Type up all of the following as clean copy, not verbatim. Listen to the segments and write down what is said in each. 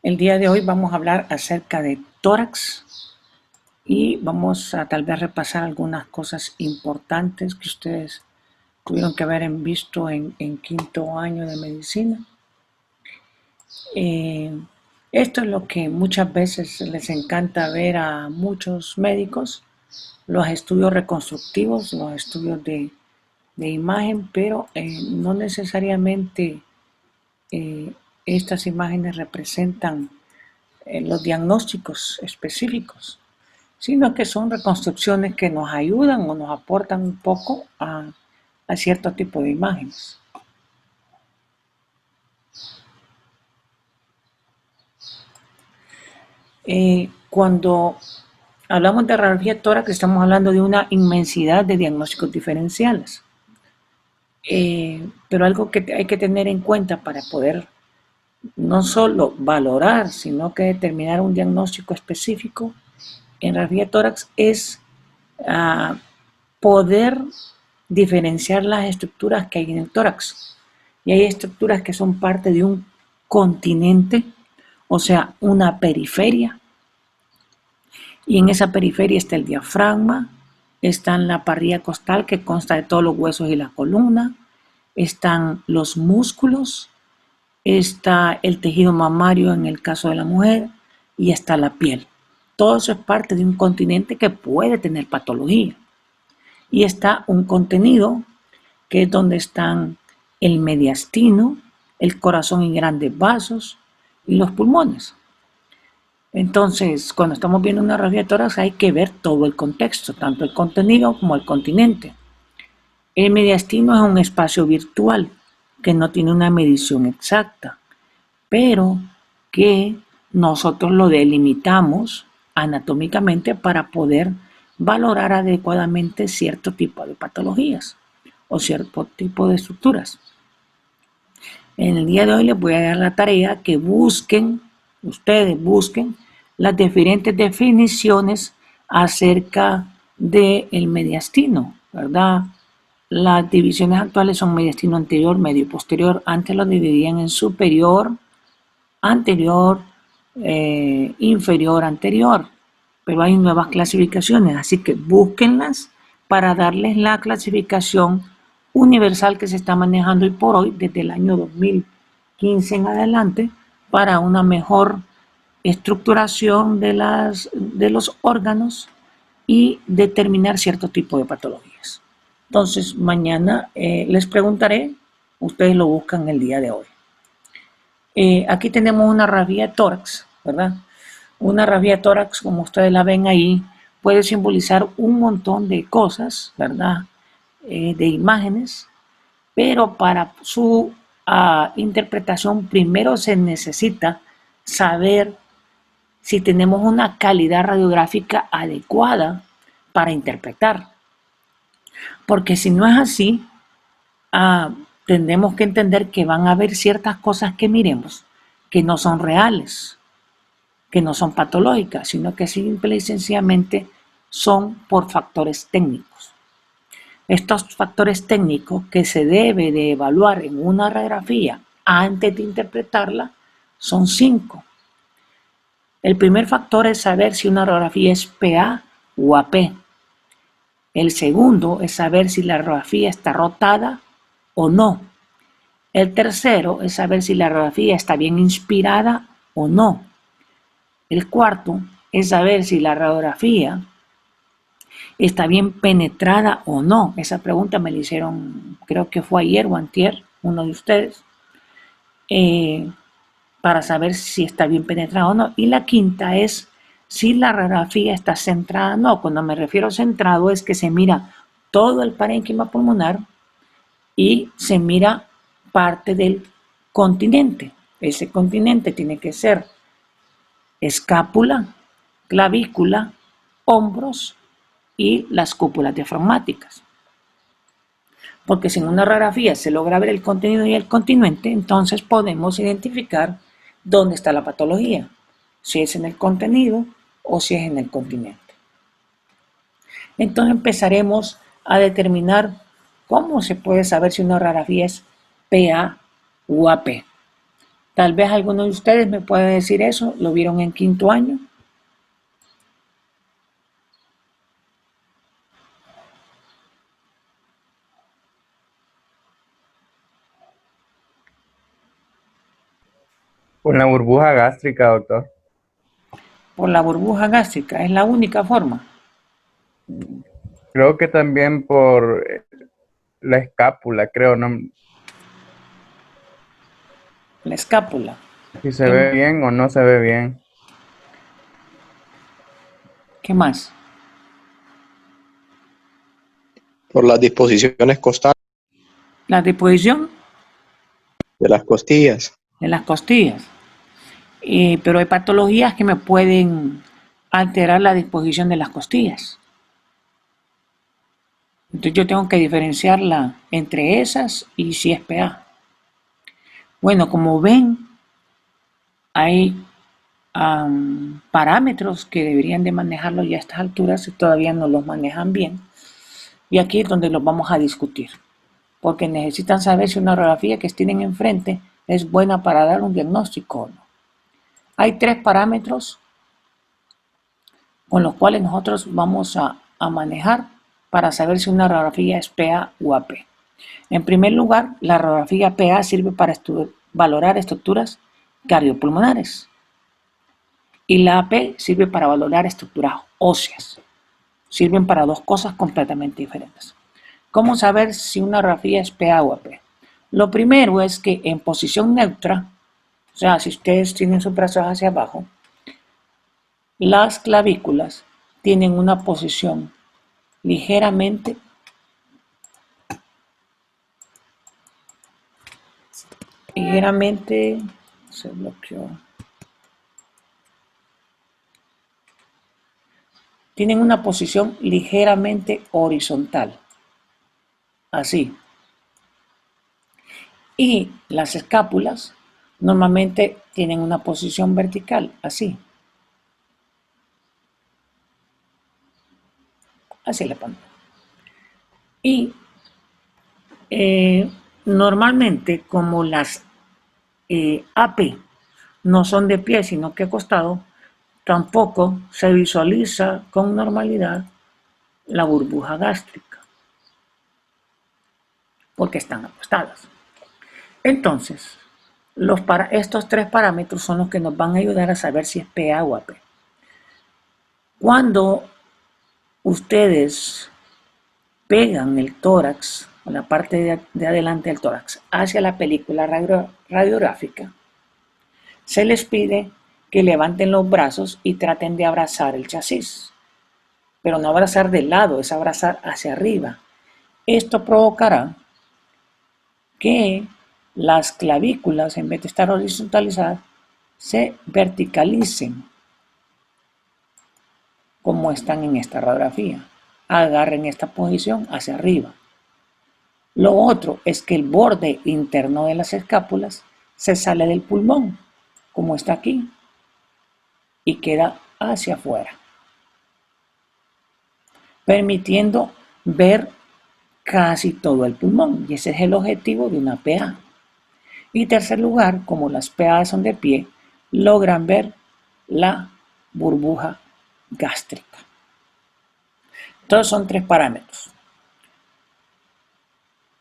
El día de hoy vamos a hablar acerca de tórax y vamos a tal vez repasar algunas cosas importantes que ustedes tuvieron que haber visto en quinto año de medicina. Esto es lo que muchas veces les encanta ver a muchos médicos, los estudios reconstructivos, los estudios de imagen, pero no necesariamente estas imágenes representan los diagnósticos específicos, sino que son reconstrucciones que nos ayudan o nos aportan un poco a cierto tipo de imágenes. Cuando hablamos de radiografía tórax, estamos hablando de una inmensidad de diagnósticos diferenciales. Pero algo que hay que tener en cuenta para poder no solo valorar, sino que determinar un diagnóstico específico en radiografía tórax es poder diferenciar las estructuras que hay en el tórax. Y hay estructuras que son parte de un continente, o sea, una periferia. Y en esa periferia está el diafragma, está en la parrilla costal que consta de todos los huesos y la columna, están los músculos, está el tejido mamario en el caso de la mujer y está la piel. Todo eso es parte de un continente que puede tener patología. Y está un contenido que es donde están el mediastino, el corazón y grandes vasos y los pulmones. Entonces, cuando estamos viendo una radiografía de tórax hay que ver todo el contexto, tanto el contenido como el continente. El mediastino es un espacio virtual que no tiene una medición exacta, pero que nosotros lo delimitamos anatómicamente para poder valorar adecuadamente cierto tipo de patologías o cierto tipo de estructuras. En el día de hoy les voy a dar la tarea que ustedes busquen las diferentes definiciones acerca del mediastino, ¿verdad? Las divisiones actuales son mediastino anterior, medio y posterior. Antes lo dividían en superior, anterior, inferior, anterior, pero hay nuevas clasificaciones, así que búsquenlas para darles la clasificación universal que se está manejando hoy por hoy desde el año 2015 en adelante para una mejor estructuración de los órganos y determinar cierto tipo de patologías. Entonces mañana les preguntaré, ustedes lo buscan el día de hoy. Aquí tenemos una radiografía tórax, ¿verdad? Una radiografía tórax, como ustedes la ven ahí, puede simbolizar un montón de cosas, ¿verdad? De imágenes, pero para su interpretación primero se necesita saber si tenemos una calidad radiográfica adecuada para interpretar. Porque si no es así, tendremos que entender que van a haber ciertas cosas que miremos que no son reales, que no son patológicas, sino que simple y sencillamente son por factores técnicos. Estos factores técnicos que se debe de evaluar en una radiografía antes de interpretarla son 5. El primer factor es saber si una radiografía es PA o AP. El segundo es saber si la radiografía está rotada o no. El tercero es saber si la radiografía está bien inspirada o no. El cuarto es saber si la radiografía está bien penetrada o no. Esa pregunta me la hicieron, creo que fue ayer o antier, uno de ustedes, para saber si está bien penetrada o no. Y la quinta es si la radiografía está centrada o no. Cuando me refiero a centrado es que se mira todo el parénquima pulmonar y se mira parte del continente. Ese continente tiene que ser escápula, clavícula, hombros y las cúpulas diafragmáticas. Porque si en una radiografía se logra ver el contenido y el continente, entonces podemos identificar dónde está la patología, si es en el contenido o si es en el continente. Entonces empezaremos a determinar cómo se puede saber si una radiografía es PA o AP. Tal vez alguno de ustedes me puede decir eso, lo vieron en quinto año. Con la burbuja gástrica, doctor. Por la burbuja gástrica, es la única forma. Creo que también por la escápula, creo, ¿no? La escápula. Si se ¿Qué, ve bien o no se ve bien. qué más? Por las disposiciones costales La disposición de las costillas. de las costillas. Pero hay patologías que me pueden alterar la disposición de las costillas. Entonces yo tengo que diferenciarla entre esas y si es PA. Bueno, como ven, hay parámetros que deberían de manejarlo ya a estas alturas y todavía no los manejan bien. Y aquí es donde los vamos a discutir. Porque necesitan saber si una radiografía que tienen enfrente es buena para dar un diagnóstico o no. Hay tres parámetros con los cuales nosotros vamos a manejar para saber si una radiografía es PA o AP. En primer lugar, la radiografía PA sirve para valorar estructuras cardiopulmonares y la AP sirve para valorar estructuras óseas. Sirven para dos cosas completamente diferentes. ¿Cómo saber si una radiografía es PA o AP? Lo primero es que en posición neutra, o sea, si ustedes tienen sus brazos hacia abajo, las clavículas tienen una posición ligeramente se bloqueó. Tienen una posición ligeramente horizontal, así. Y las escápulas normalmente tienen una posición vertical, así. Así le pongo. Y normalmente, como las AP no son de pie, sino que acostado, tampoco se visualiza con normalidad la burbuja gástrica, porque están acostadas. Entonces, estos tres parámetros son los que nos van a ayudar a saber si es PA o AP. Cuando ustedes pegan el tórax, o la parte de adelante del tórax, hacia la película radiográfica, se les pide que levanten los brazos y traten de abrazar el chasis. Pero no abrazar de lado, es abrazar hacia arriba. Esto provocará que las clavículas, en vez de estar horizontalizadas, se verticalicen, como están en esta radiografía. Agarren esta posición hacia arriba. Lo otro es que el borde interno de las escápulas se sale del pulmón, como está aquí, y queda hacia afuera, permitiendo ver casi todo el pulmón, y ese es el objetivo de una PA. Y tercer lugar, como las PA son de pie, logran ver la burbuja gástrica. Entonces son tres parámetros: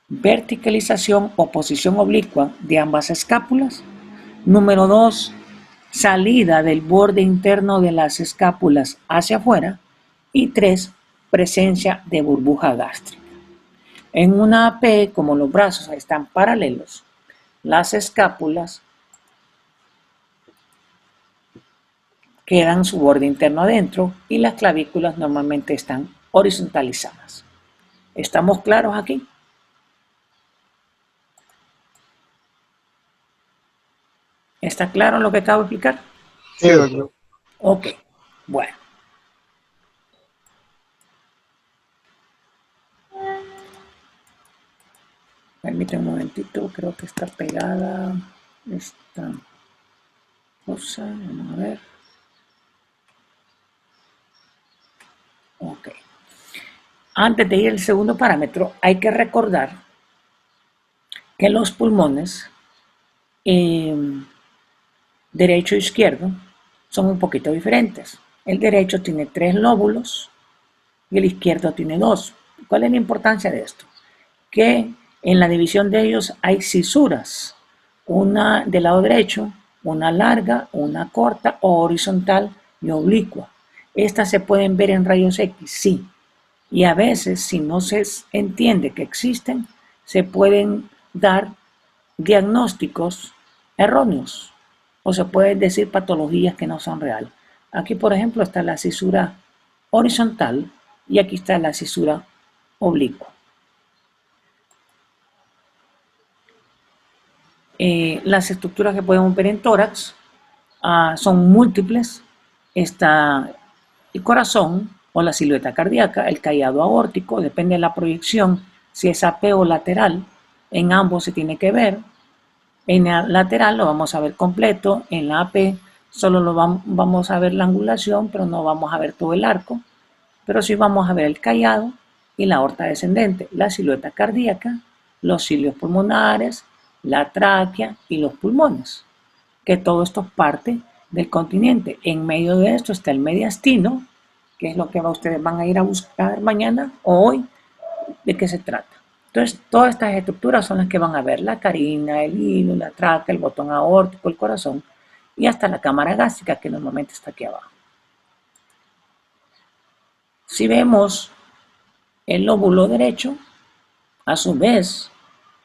verticalización o posición oblicua de ambas escápulas. Número 2, salida del borde interno de las escápulas hacia afuera. Y 3, presencia de burbuja gástrica. En una AP, como los brazos están paralelos, las escápulas quedan su borde interno adentro y las clavículas normalmente están horizontalizadas. ¿Estamos claros aquí? ¿Está claro lo que acabo de explicar? Sí, doctor. Ok, bueno. Permítame un momentito, creo que está pegada esta cosa. Vamos a ver. Ok. Antes de ir al segundo parámetro, hay que recordar que los pulmones derecho e izquierdo son un poquito diferentes. El derecho tiene 3 lóbulos y el izquierdo tiene 2. ¿Cuál es la importancia de esto? Que en la división de ellos hay cisuras, una del lado derecho, una larga, una corta o horizontal y oblicua. Estas se pueden ver en rayos X, sí. Y a veces, si no se entiende que existen, se pueden dar diagnósticos erróneos o se pueden decir patologías que no son reales. Aquí, por ejemplo, está la cisura horizontal y aquí está la cisura oblicua. Las estructuras que podemos ver en tórax son múltiples. Está el corazón o la silueta cardíaca, el callado aórtico, depende de la proyección, si es AP o lateral, en ambos se tiene que ver. En la lateral lo vamos a ver completo, en la AP solo vamos a ver la angulación, pero no vamos a ver todo el arco, pero sí vamos a ver el callado y la aorta descendente, la silueta cardíaca, los cilios pulmonares, la tráquea y los pulmones, que todo esto es parte del continente. En medio de esto está el mediastino, que es lo que ustedes van a ir a buscar mañana o hoy, de qué se trata. Entonces, todas estas estructuras son las que van a ver la carina, el hilo, la tráquea, el botón aórtico, el corazón y hasta la cámara gástrica, que normalmente está aquí abajo. Si vemos el lóbulo derecho, a su vez,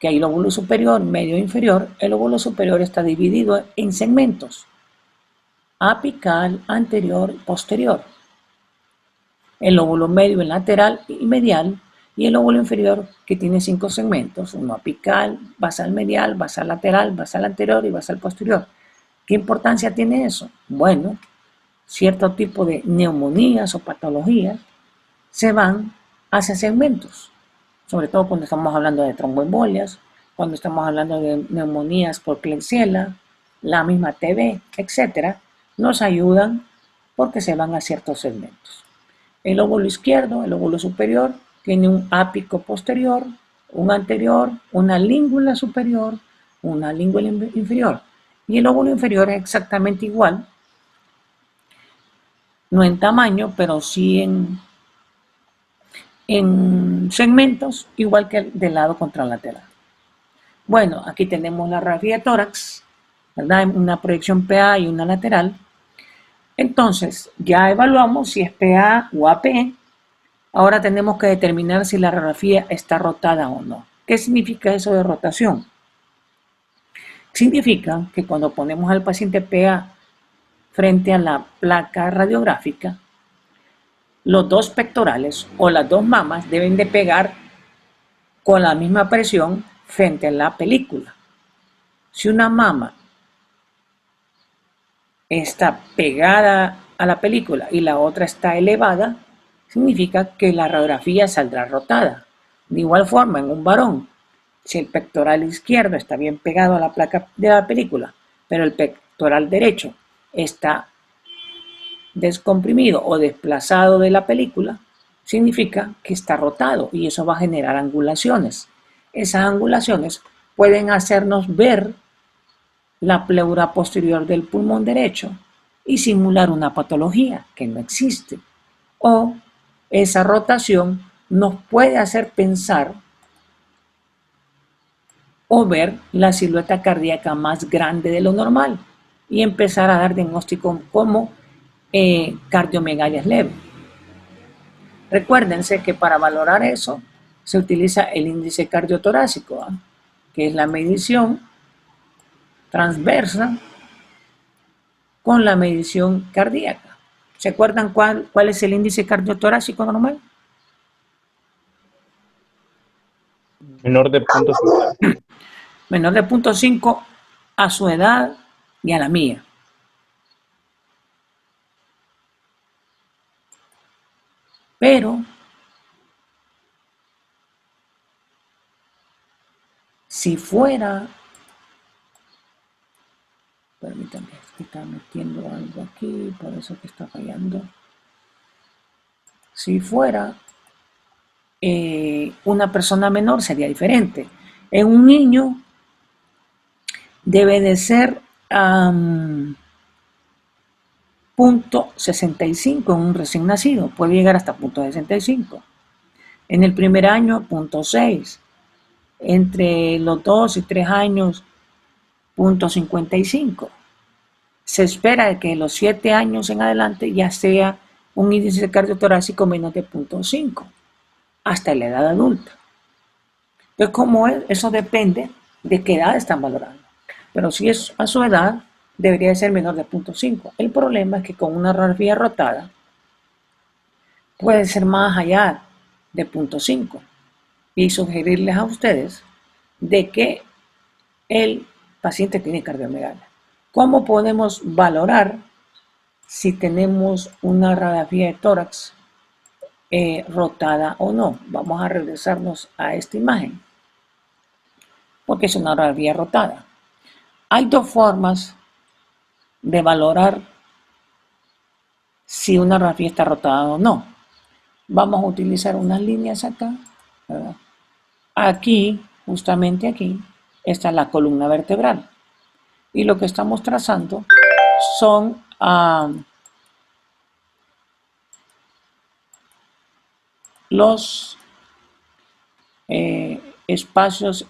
que hay lóbulo superior, medio e inferior, el lóbulo superior está dividido en segmentos: apical, anterior y posterior. El lóbulo medio en lateral y medial, y el lóbulo inferior, que tiene 5 segmentos: uno apical, basal medial, basal lateral, basal anterior y basal posterior. ¿Qué importancia tiene eso? Bueno, cierto tipo de neumonías o patologías se van hacia segmentos, sobre todo cuando estamos hablando de tromboembolias, cuando estamos hablando de neumonías por Klebsiella, la misma TB, etc., nos ayudan porque se van a ciertos segmentos. El lóbulo izquierdo, el lóbulo superior, tiene un ápico posterior, un anterior, una língula superior, una língula inferior. Y el lóbulo inferior es exactamente igual, no en tamaño, pero sí en segmentos, igual que el del lado contralateral. Bueno, aquí tenemos la radiografía de tórax, ¿verdad? Una proyección PA y una lateral. Entonces, ya evaluamos si es PA o AP. Ahora tenemos que determinar si la radiografía está rotada o no. ¿Qué significa eso de rotación? Significa que cuando ponemos al paciente PA frente a la placa radiográfica, los dos pectorales o las dos mamas deben de pegar con la misma presión frente a la película. Si una mama está pegada a la película y la otra está elevada, significa que la radiografía saldrá rotada. De igual forma, en un varón, si el pectoral izquierdo está bien pegado a la placa de la película, pero el pectoral derecho está descomprimido o desplazado de la película, significa que está rotado y eso va a generar angulaciones. Esas angulaciones pueden hacernos ver la pleura posterior del pulmón derecho y simular una patología que no existe. O esa rotación nos puede hacer pensar o ver la silueta cardíaca más grande de lo normal y empezar a dar diagnóstico como cardiomegalia leve. Recuérdense que para valorar eso se utiliza el índice cardiotorácico, que es la medición transversa con la medición cardíaca. ¿Se acuerdan cuál es el índice cardiotorácico normal? Menor de 0.5. Menor de 0.5 a su edad y a la mía. Pero si fuera, permítanme, está metiendo algo aquí, por eso que está fallando. Si fuera una persona menor sería diferente. En un niño debe de ser punto 65 en un recién nacido, puede llegar hasta punto 65. En el primer año, punto 6. Entre los 2 y 3 años, punto 55. Se espera que de los 7 años en adelante ya sea un índice cardiotorácico menos de punto 5, hasta la edad adulta. Entonces, ¿cómo es? Eso depende de qué edad están valorando. Pero si es a su edad, debería ser menor de 0.5. El problema es que con una radiografía rotada puede ser más allá de 0.5 y sugerirles a ustedes de que el paciente tiene cardiomegalia. ¿Cómo podemos valorar si tenemos una radiografía de tórax rotada o no? Vamos a regresarnos a esta imagen porque es una radiografía rotada. Hay dos formas de valorar si una radiografía está rotada o no. Vamos a utilizar unas líneas acá, ¿verdad? Aquí, justamente aquí, está la columna vertebral. Y lo que estamos trazando son los espacios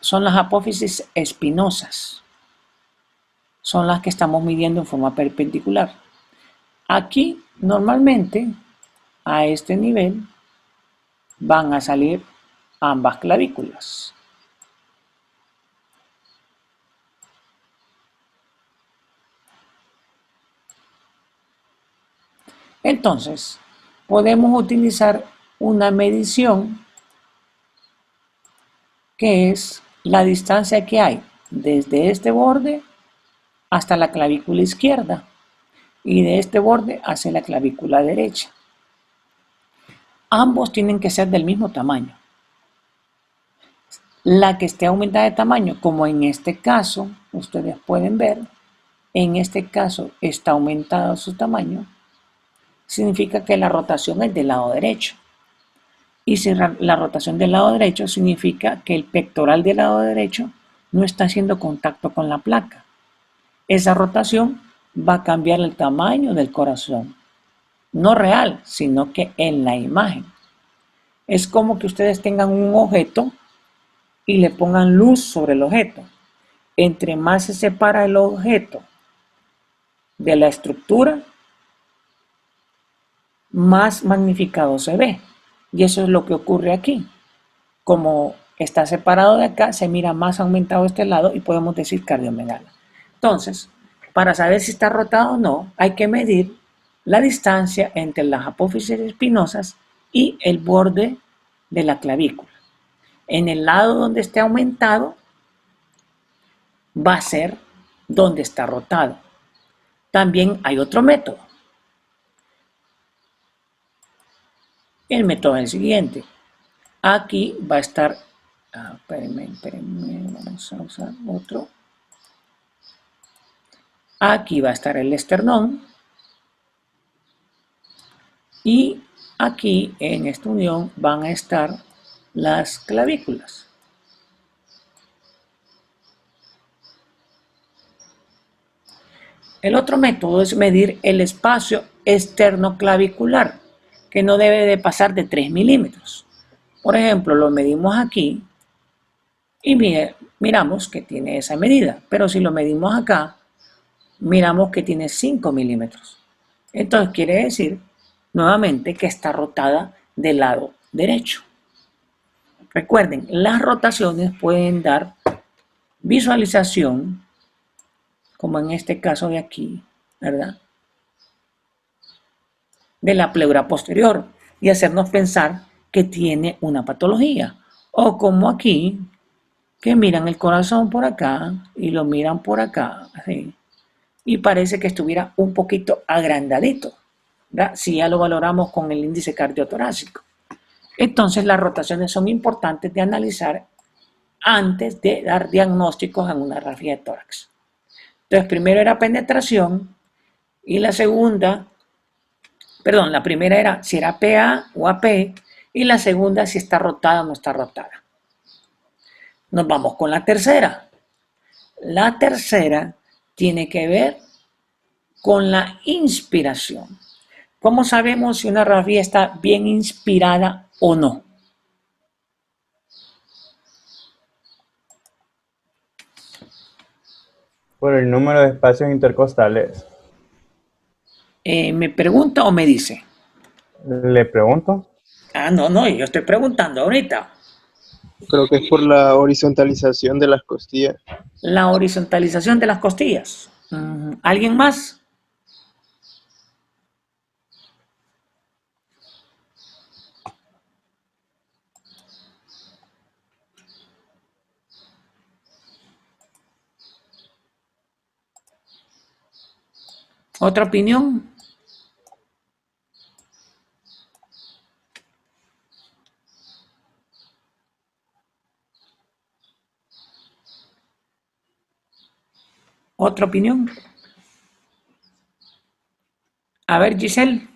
son las apófisis espinosas. Son las que estamos midiendo en forma perpendicular. Aquí, normalmente, a este nivel, van a salir ambas clavículas. Entonces, podemos utilizar una medición que es la distancia que hay desde este borde hasta la clavícula izquierda y de este borde hacia la clavícula derecha. Ambos tienen que ser del mismo tamaño. La que esté aumentada de tamaño, como en este caso, ustedes pueden ver, en este caso está aumentado su tamaño, significa que la rotación es del lado derecho. Y si la rotación del lado derecho significa que el pectoral del lado derecho no está haciendo contacto con la placa. Esa rotación va a cambiar el tamaño del corazón. No real, sino que en la imagen. Es como que ustedes tengan un objeto y le pongan luz sobre el objeto. Entre más se separa el objeto de la estructura, más magnificado se ve. Y eso es lo que ocurre aquí. Como está separado de acá, se mira más aumentado este lado y podemos decir cardiomegalia. Entonces, para saber si está rotado o no, hay que medir la distancia entre las apófisis espinosas y el borde de la clavícula. En el lado donde esté aumentado, va a ser donde está rotado. También hay otro método. El método es el siguiente. Aquí va a estar, espérenme, vamos a usar otro. Aquí va a estar el esternón y aquí en esta unión van a estar las clavículas. El otro método es medir el espacio esternoclavicular, que no debe de pasar de 3 milímetros. Por ejemplo, lo medimos aquí y miramos que tiene esa medida, pero si lo medimos acá, miramos que tiene 5 milímetros. Entonces quiere decir nuevamente que está rotada del lado derecho. Recuerden, las rotaciones pueden dar visualización, como en este caso de aquí, ¿verdad?, de la pleura posterior y hacernos pensar que tiene una patología. O como aquí, que miran el corazón por acá y lo miran por acá, así, y parece que estuviera un poquito agrandadito, ¿verdad?, si ya lo valoramos con el índice cardiotorácico. Entonces las rotaciones son importantes de analizar antes de dar diagnósticos en una radiografía de tórax. Entonces primero era penetración y la primera era si era PA o AP y la segunda si está rotada o no está rotada. Nos vamos con la tercera. La tercera tiene que ver con la inspiración. ¿Cómo sabemos si una radiografía está bien inspirada o no? Por el número de espacios intercostales. ¿Me pregunta o me dice? Le pregunto. Ah, no, yo estoy preguntando ahorita. Creo que es por la horizontalización de las costillas. La horizontalización de las costillas. ¿Alguien más? ¿Otra opinión? ¿Otra opinión? A ver, Giselle.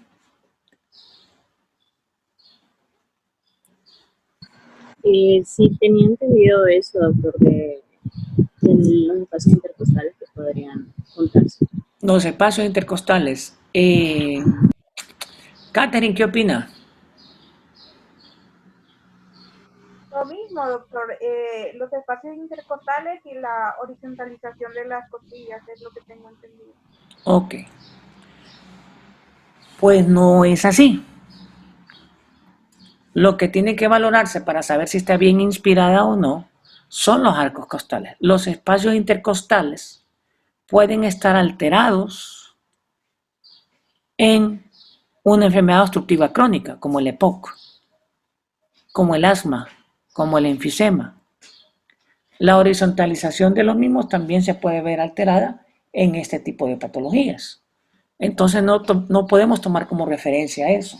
Sí, tenía entendido eso, doctor, de los espacios intercostales que podrían juntarse. Los espacios intercostales. Catherine, ¿qué opina? Lo mismo, doctor. Los espacios intercostales y la horizontalización de las costillas es lo que tengo entendido. Ok. Pues no es así. Lo que tiene que valorarse para saber si está bien inspirada o no son los arcos costales. Los espacios intercostales pueden estar alterados en una enfermedad obstructiva crónica, como el EPOC, como el asma, como el enfisema. La horizontalización de los mismos también se puede ver alterada en este tipo de patologías. Entonces no podemos tomar como referencia eso.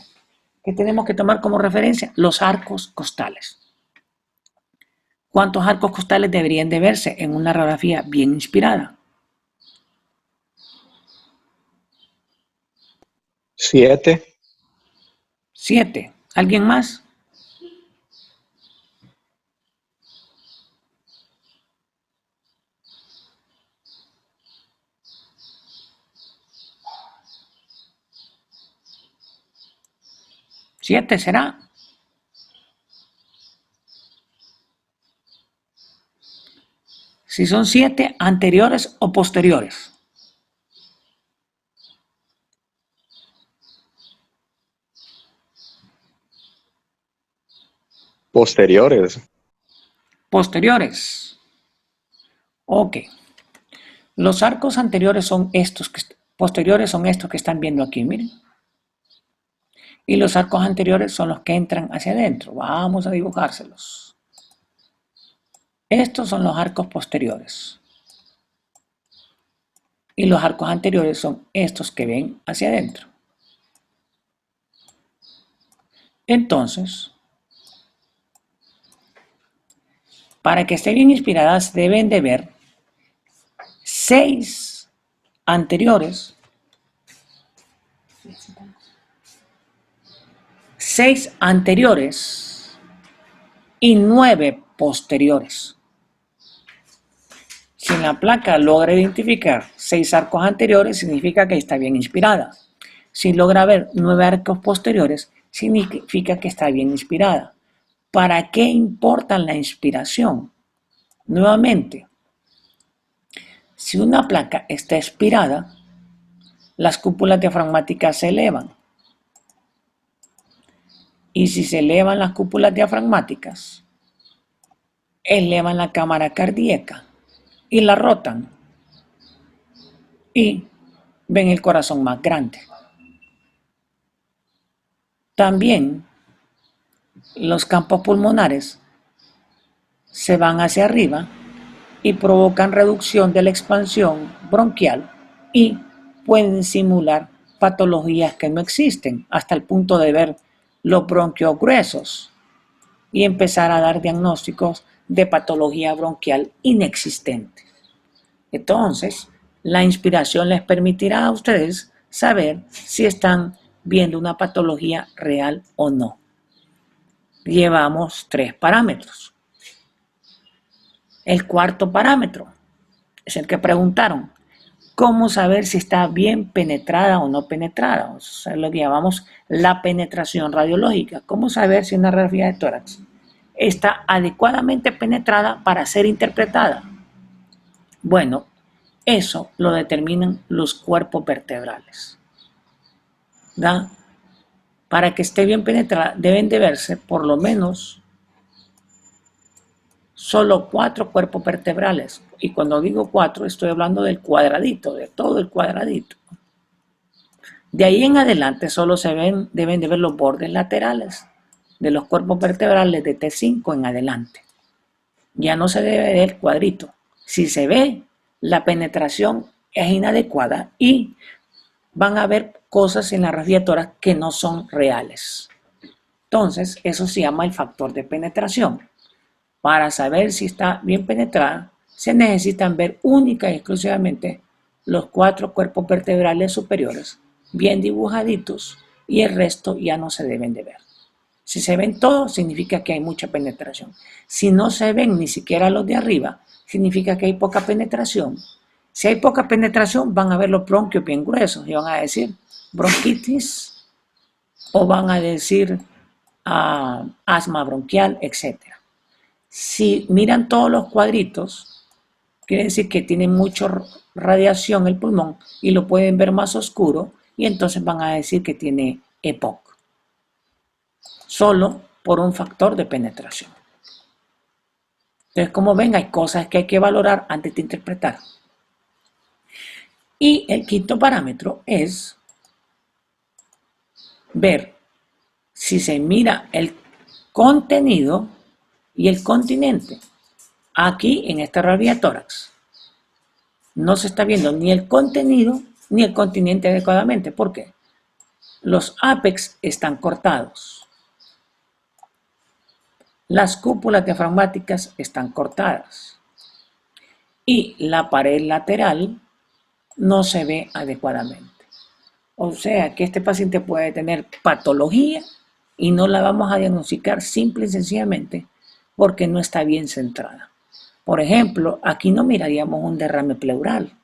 ¿Qué tenemos que tomar como referencia? Los arcos costales. ¿Cuántos arcos costales deberían de verse en una radiografía bien inspirada? 7. 7. ¿Alguien más? ¿7 será? Si son 7, anteriores o posteriores. Posteriores. Posteriores. Ok. Los arcos anteriores son estos, posteriores son estos que están viendo aquí, miren. Y los arcos anteriores son los que entran hacia adentro. Vamos a dibujárselos. Estos son los arcos posteriores. Y los arcos anteriores son estos que ven hacia adentro. Entonces, para que estén bien inspiradas deben de ver 6 anteriores, 6 anteriores y 9 posteriores. Si la placa logra identificar 6 arcos anteriores, significa que está bien inspirada. Si logra ver 9 arcos posteriores, significa que está bien inspirada. ¿Para qué importa la inspiración? Nuevamente, si una placa está expirada, las cúpulas diafragmáticas se elevan. Y si se elevan las cúpulas diafragmáticas, elevan la cámara cardíaca y la rotan y ven el corazón más grande. También los campos pulmonares se van hacia arriba y provocan reducción de la expansión bronquial y pueden simular patologías que no existen hasta el punto de ver los bronquios gruesos y empezar a dar diagnósticos de patología bronquial inexistente. Entonces, la inspiración les permitirá a ustedes saber si están viendo una patología real o no. Llevamos 3 parámetros. El cuarto parámetro es el que preguntaron. ¿Cómo saber si está bien penetrada o no penetrada? O sea, lo que llamamos la penetración radiológica. ¿Cómo saber si una radiografía de tórax está adecuadamente penetrada para ser interpretada? Bueno, eso lo determinan los cuerpos vertebrales. ¿Da? Para que esté bien penetrada deben de verse por lo menos solo 4 cuerpos vertebrales. Y cuando digo 4 estoy hablando del cuadradito, de todo el cuadradito. De ahí en adelante solo deben de ver los bordes laterales de los cuerpos vertebrales de T5 en adelante. Ya no se debe ver el cuadrito. Si se ve, la penetración es inadecuada y van a haber cosas en la radiografía de tórax que no son reales. Entonces, eso se llama el factor de penetración. Para saber si está bien penetrada, se necesitan ver única y exclusivamente los 4 cuerpos vertebrales superiores, bien dibujaditos, y el resto ya no se deben de ver. Si se ven todos, significa que hay mucha penetración. Si no se ven ni siquiera los de arriba, significa que hay poca penetración. Si hay poca penetración, van a ver los bronquios bien gruesos y van a decir bronquitis o van a decir asma bronquial, etc. Si miran todos los cuadritos, quiere decir que tiene mucha radiación el pulmón y lo pueden ver más oscuro y entonces van a decir que tiene EPOC. Solo por un factor de penetración. Entonces, como ven, hay cosas que hay que valorar antes de interpretar. Y el quinto parámetro es ver si se mira el contenido y el continente. Aquí, en esta radiografía de tórax, no se está viendo ni el contenido ni el continente adecuadamente. ¿Por qué? Los ápex están cortados. Las cúpulas diafragmáticas están cortadas. Y la pared lateral no se ve adecuadamente. O sea que este paciente puede tener patología y no la vamos a diagnosticar simple y sencillamente porque no está bien centrada. Por ejemplo, aquí no miraríamos un derrame pleural,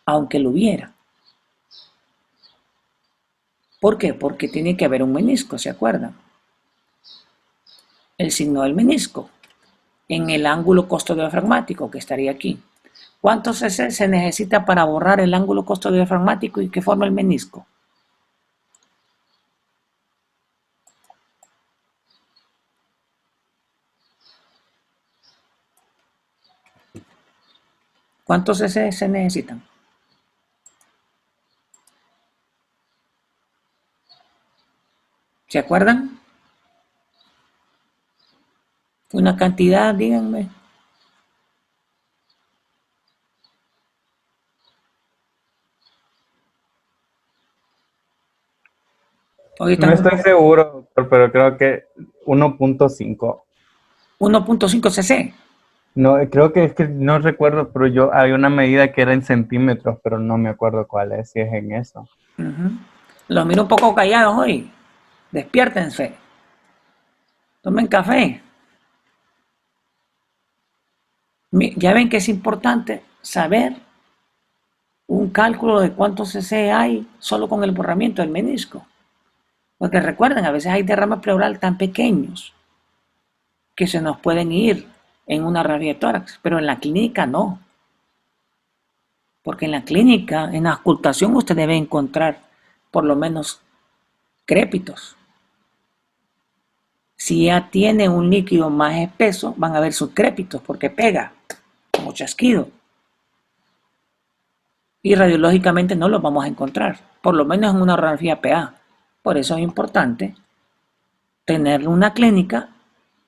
aunque lo hubiera. ¿Por qué? Porque tiene que haber un menisco, ¿se acuerdan? El signo del menisco en el ángulo costodiafragmático que estaría aquí. ¿Cuántos cc se necesita para borrar el ángulo costodiafragmático y que forma el menisco? ¿Cuántos cc se necesitan? ¿Se acuerdan? Una cantidad, díganme. Hoy No están estoy seguro, doctor, pero creo que 1.5. 1.5 cc. No, creo que es que no recuerdo, pero yo hay una medida que era en centímetros, pero no me acuerdo cuál es, si es en eso. Los miro un poco callados hoy. Despiértense. Tomen café. Ya ven que es importante saber un cálculo de cuántos cc hay solo con el borramiento del menisco. Porque recuerden, a veces hay derrames pleural tan pequeños que se nos pueden ir en una radiografía de tórax, pero en la clínica no. Porque en la clínica, en la auscultación, usted debe encontrar por lo menos crépitos. Si ya tiene un líquido más espeso, van a ver sus crépitos porque pega como chasquido. Y radiológicamente no los vamos a encontrar, por lo menos en una radiografía PA. Por eso es importante tener una clínica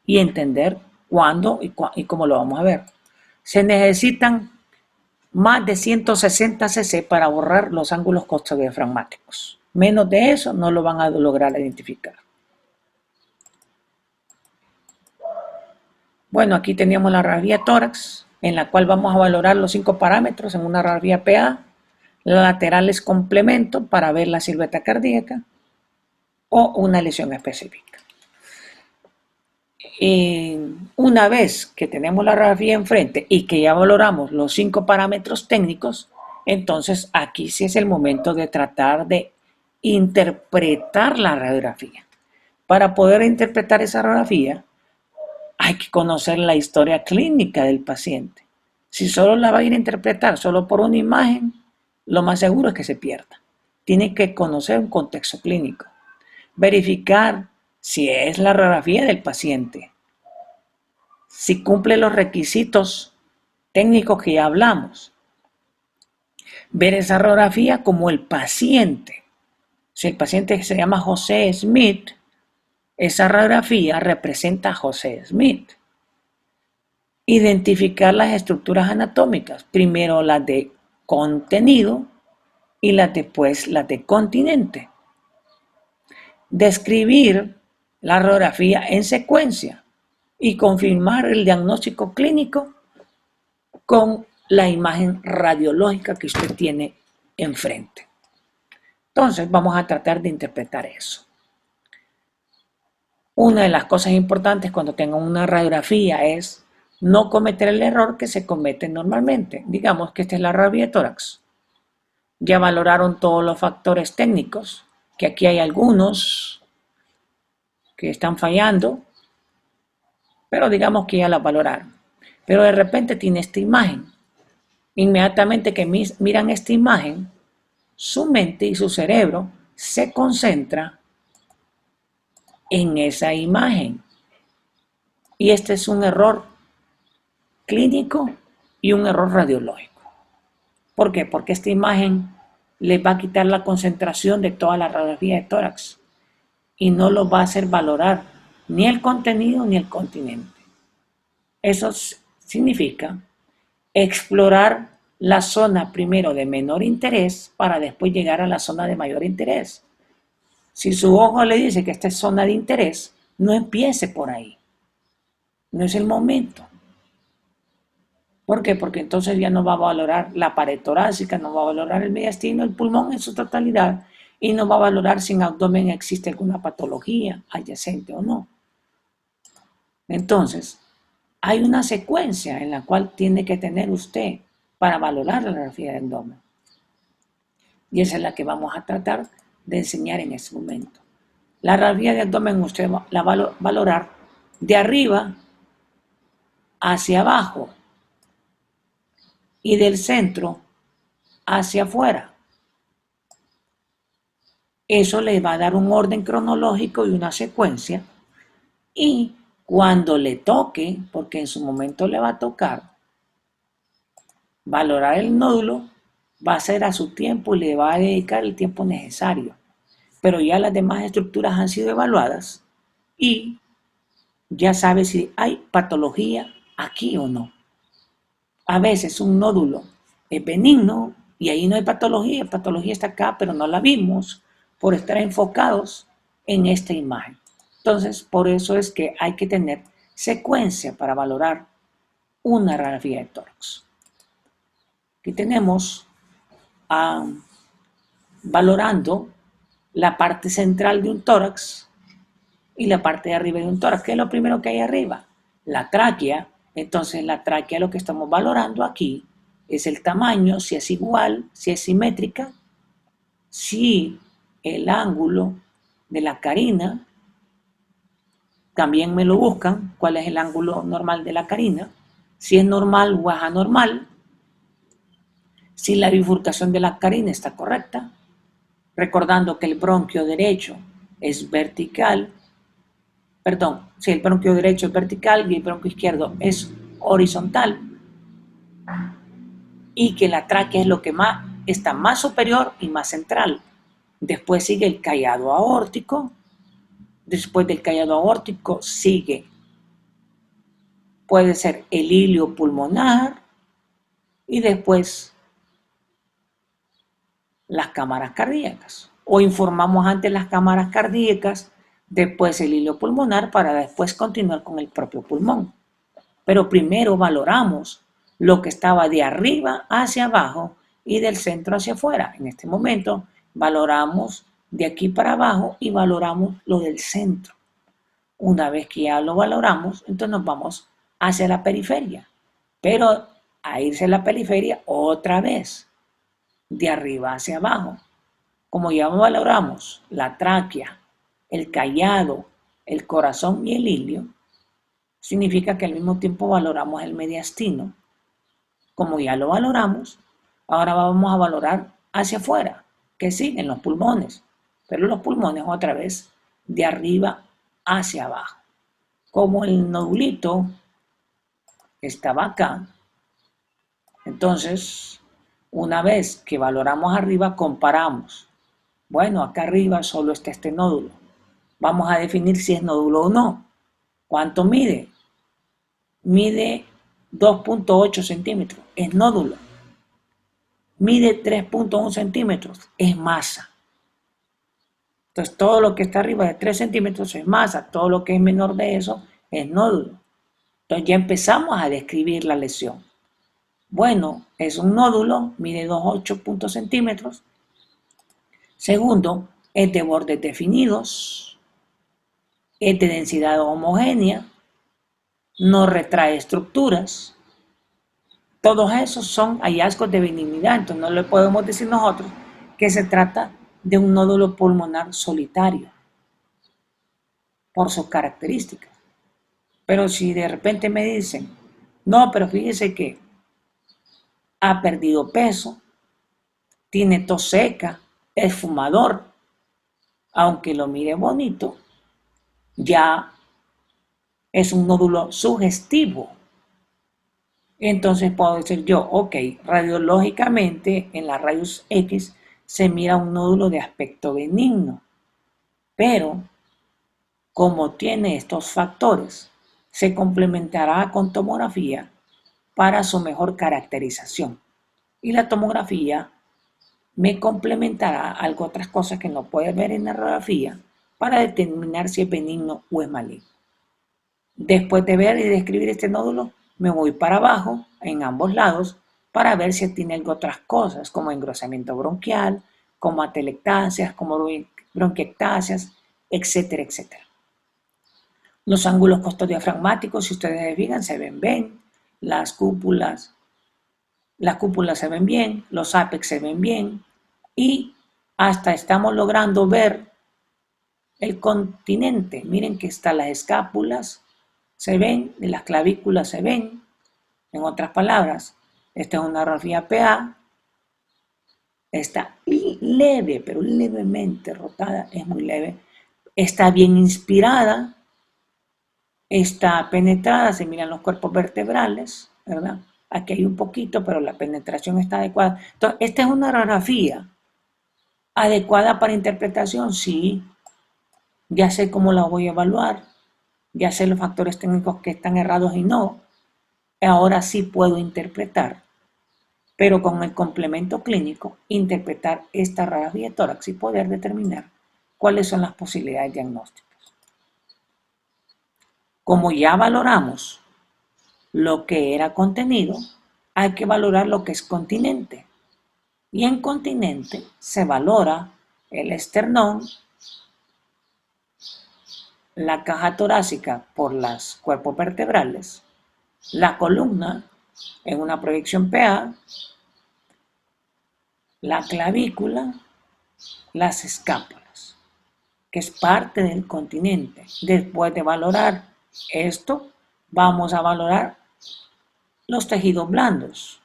y entender cuándo y cómo lo vamos a ver. Se necesitan más de 160 cc para borrar los ángulos costodiafragmáticos. Menos de eso no lo van a lograr identificar. Bueno, aquí teníamos la radiografía tórax, en la cual vamos a valorar los 5 parámetros en una radiografía PA. La lateral es complemento para ver la silueta cardíaca o una lesión específica. Una vez que tenemos la radiografía enfrente y que ya valoramos los 5 parámetros técnicos, entonces aquí sí es el momento de tratar de interpretar la radiografía. Para poder interpretar esa radiografía, hay que conocer la historia clínica del paciente. Si solo la va a ir a interpretar solo por una imagen, lo más seguro es que se pierda. Tiene que conocer un contexto clínico. Verificar si es la radiografía del paciente, si cumple los requisitos técnicos que ya hablamos. Ver esa radiografía como el paciente. Si el paciente se llama José Smith, esa radiografía representa a José Smith. Identificar las estructuras anatómicas, primero las de contenido y después las de continente. Describir la radiografía en secuencia y confirmar el diagnóstico clínico con la imagen radiológica que usted tiene enfrente. Entonces vamos a tratar de interpretar eso. Una de las cosas importantes cuando tengan una radiografía es no cometer el error que se comete normalmente. Digamos que esta es la radiografía de tórax. Ya valoraron todos los factores técnicos, que aquí hay algunos que están fallando, pero digamos que ya la valoraron. Pero de repente tiene esta imagen. Inmediatamente que miran esta imagen, su mente y su cerebro se concentra en esa imagen. Y este es un error clínico y un error radiológico. ¿Por qué? Porque esta imagen les va a quitar la concentración de toda la radiografía de tórax y no lo va a hacer valorar ni el contenido ni el continente. Eso significa explorar la zona primero de menor interés para después llegar a la zona de mayor interés. Si su ojo le dice que esta es zona de interés, no empiece por ahí. No es el momento. ¿Por qué? Porque entonces ya no va a valorar la pared torácica, no va a valorar el mediastino, el pulmón en su totalidad y no va a valorar si en abdomen existe alguna patología adyacente o no. Entonces, hay una secuencia en la cual tiene que tener usted para valorar la radiografía de abdomen. Y esa es la que vamos a tratar de enseñar en este momento. La radiografía de abdomen usted la va a valorar de arriba hacia abajo y del centro hacia afuera. Eso le va a dar un orden cronológico y una secuencia. Y cuando le toque, porque en su momento le va a tocar, valorar el nódulo, va a ser a su tiempo y le va a dedicar el tiempo necesario. Pero ya las demás estructuras han sido evaluadas y ya sabe si hay patología aquí o no. A veces un nódulo es benigno y ahí no hay patología. La patología está acá, pero no la vimos por estar enfocados en esta imagen. Entonces, por eso es que hay que tener secuencia para valorar una radiografía de tórax. Aquí tenemos valorando la parte central de un tórax y la parte de arriba de un tórax. ¿Qué es lo primero que hay arriba? La tráquea. Entonces, la tráquea, lo que estamos valorando aquí es el tamaño, si es igual, si es simétrica, si el ángulo de la carina, también me lo buscan, cuál es el ángulo normal de la carina, si es normal o es anormal, si la bifurcación de la carina está correcta, recordando que el bronquio derecho es vertical, si el bronquio derecho es vertical y el bronquio izquierdo es horizontal, y que la tráquea es lo que está más superior y más central. Después sigue el callado aórtico, después del callado aórtico puede ser el hilio pulmonar y después las cámaras cardíacas. O informamos antes las cámaras cardíacas, después el hilio pulmonar para después continuar con el propio pulmón. Pero primero valoramos lo que estaba de arriba hacia abajo y del centro hacia afuera. En este momento valoramos de aquí para abajo y valoramos lo del centro. Una vez que ya lo valoramos, entonces nos vamos hacia la periferia. Pero a irse a la periferia otra vez, de arriba hacia abajo. Como ya valoramos la tráquea, el callado, el corazón y el ilio, significa que al mismo tiempo valoramos el mediastino. Como ya lo valoramos, ahora vamos a valorar hacia afuera, que sí, en los pulmones, pero los pulmones otra vez de arriba hacia abajo. Como el nodulito estaba acá, entonces una vez que valoramos arriba, comparamos. Bueno, acá arriba solo está este nódulo. Vamos a definir si es nódulo o no. ¿Cuánto mide? Mide 2.8 centímetros, es nódulo. Mide 3.1 centímetros, es masa. Entonces todo lo que está arriba de 3 centímetros es masa, todo lo que es menor de eso es nódulo. Entonces ya empezamos a describir la lesión. Bueno, es un nódulo, mide 2.8 centímetros. Segundo, es de bordes definidos, es de densidad homogénea, no retrae estructuras. Todos esos son hallazgos de benignidad, entonces no le podemos decir nosotros que se trata de un nódulo pulmonar solitario por sus características. Pero si de repente me dicen, no, pero fíjese que ha perdido peso, tiene tos seca, es fumador, aunque lo mire bonito, ya es un nódulo sugestivo. Entonces puedo decir yo, ok, radiológicamente en la rayos X se mira un nódulo de aspecto benigno, pero como tiene estos factores, se complementará con tomografía para su mejor caracterización. Y la tomografía me complementará algo otras cosas que no puede ver en la radiografía para determinar si es benigno o es maligno. Después de ver y describir este nódulo, me voy para abajo en ambos lados para ver si tiene algo otras cosas como engrosamiento bronquial, como atelectasias, como bronquiectasias, etcétera, etcétera. Los ángulos costodiafragmáticos, si ustedes se fijan, se ven bien. Las cúpulas se ven bien, los ápex se ven bien y hasta estamos logrando ver el continente. Miren que están las escápulas, se ven, y las clavículas se ven. En otras palabras, esta es una radiografía PA, está leve, pero levemente rotada, es muy leve. Está bien inspirada, está penetrada, se miran los cuerpos vertebrales, ¿verdad? Aquí hay un poquito, pero la penetración está adecuada. Entonces, esta es una radiografía adecuada para interpretación, sí. Ya sé cómo la voy a evaluar, ya sé los factores técnicos que están errados y no. Ahora sí puedo interpretar, pero con el complemento clínico, interpretar esta radiografía de tórax y poder determinar cuáles son las posibilidades diagnósticas. Como ya valoramos lo que era contenido, hay que valorar lo que es continente. Y en continente se valora el esternón, la caja torácica por los cuerpos vertebrales, la columna en una proyección PA, la clavícula, las escápulas, que es parte del continente. Después de valorar esto, vamos a valorar los tejidos blandos.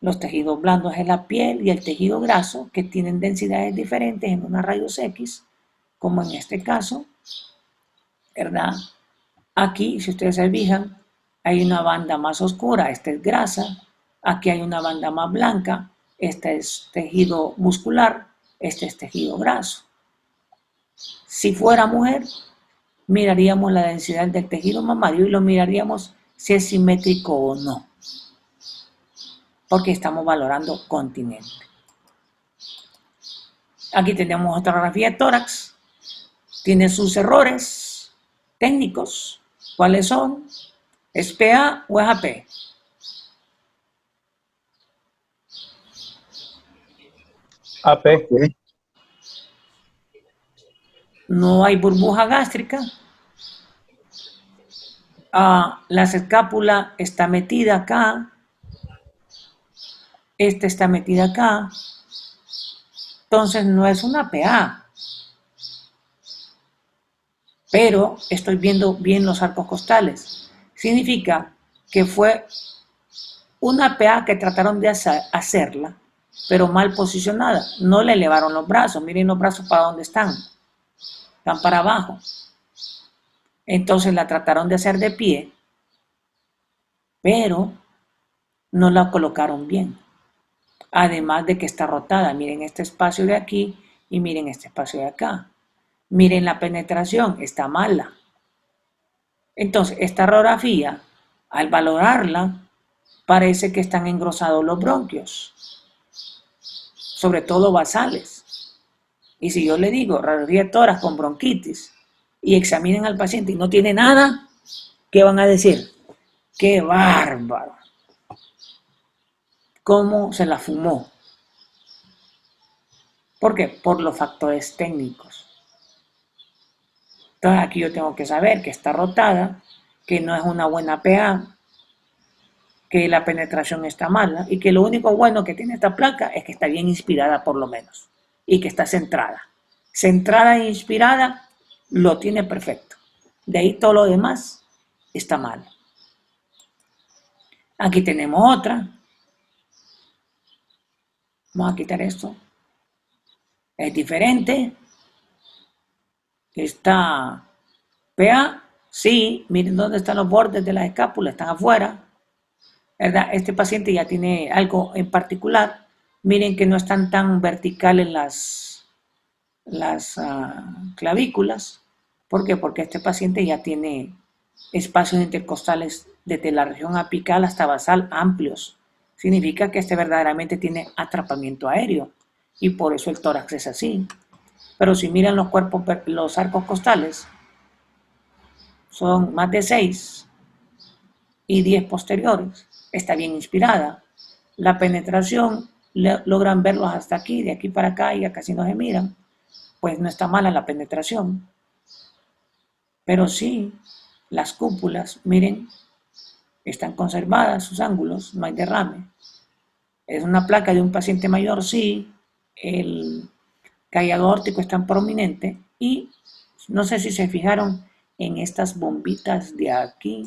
Los tejidos blandos es la piel y el tejido graso que tienen densidades diferentes en una rayos X, como en este caso, ¿verdad? Aquí, si ustedes se fijan, hay una banda más oscura, esta es grasa, aquí hay una banda más blanca, este es tejido muscular, este es tejido graso. Si fuera mujer, miraríamos la densidad del tejido mamario y lo miraríamos si es simétrico o no, porque estamos valorando continente. Aquí tenemos otra radiografía de tórax, tiene sus errores técnicos. ¿Cuáles son? ¿Es PA o es AP? AP. Ok. No hay burbuja gástrica, La escápula está metida acá, esta está metida acá, entonces no es una PA, pero estoy viendo bien los arcos costales. Significa que fue una PA que trataron de hacerla, pero mal posicionada. No le elevaron los brazos. Miren los brazos para dónde están. Están para abajo. Entonces la trataron de hacer de pie, pero no la colocaron bien. Además de que está rotada. Miren este espacio de aquí y miren este espacio de acá. Miren la penetración, está mala. Entonces, esta radiografía, al valorarla, parece que están engrosados los bronquios, sobre todo basales. Y si yo le digo radiografía de tórax con bronquitis y examinen al paciente y no tiene nada, ¿qué van a decir? ¡Qué bárbaro! ¿Cómo se la fumó? ¿Por qué? Por los factores técnicos. Entonces aquí yo tengo que saber que está rotada, que no es una buena PA, que la penetración está mala y que lo único bueno que tiene esta placa es que está bien inspirada por lo menos y que está centrada. Centrada e inspirada lo tiene perfecto. De ahí todo lo demás está mal. Aquí tenemos otra. Vamos a quitar esto. Es diferente. Está PA, sí, miren dónde están los bordes de la escápula, están afuera, ¿verdad? Este paciente ya tiene algo en particular, miren que no están tan verticales las clavículas. ¿Por qué? Porque este paciente ya tiene espacios intercostales desde la región apical hasta basal amplios. Significa que este verdaderamente tiene atrapamiento aéreo y por eso el tórax es así. Pero si miran los cuerpos, los arcos costales, son más de 6 y 10 posteriores. Está bien inspirada. La penetración, logran verlos hasta aquí, de aquí para acá, y ya casi no se miran. Pues no está mala la penetración. Pero sí, las cúpulas, miren, están conservadas sus ángulos, no hay derrame. Es una placa de un paciente mayor, sí. El callado aórtico es tan prominente y no sé si se fijaron en estas bombitas de aquí.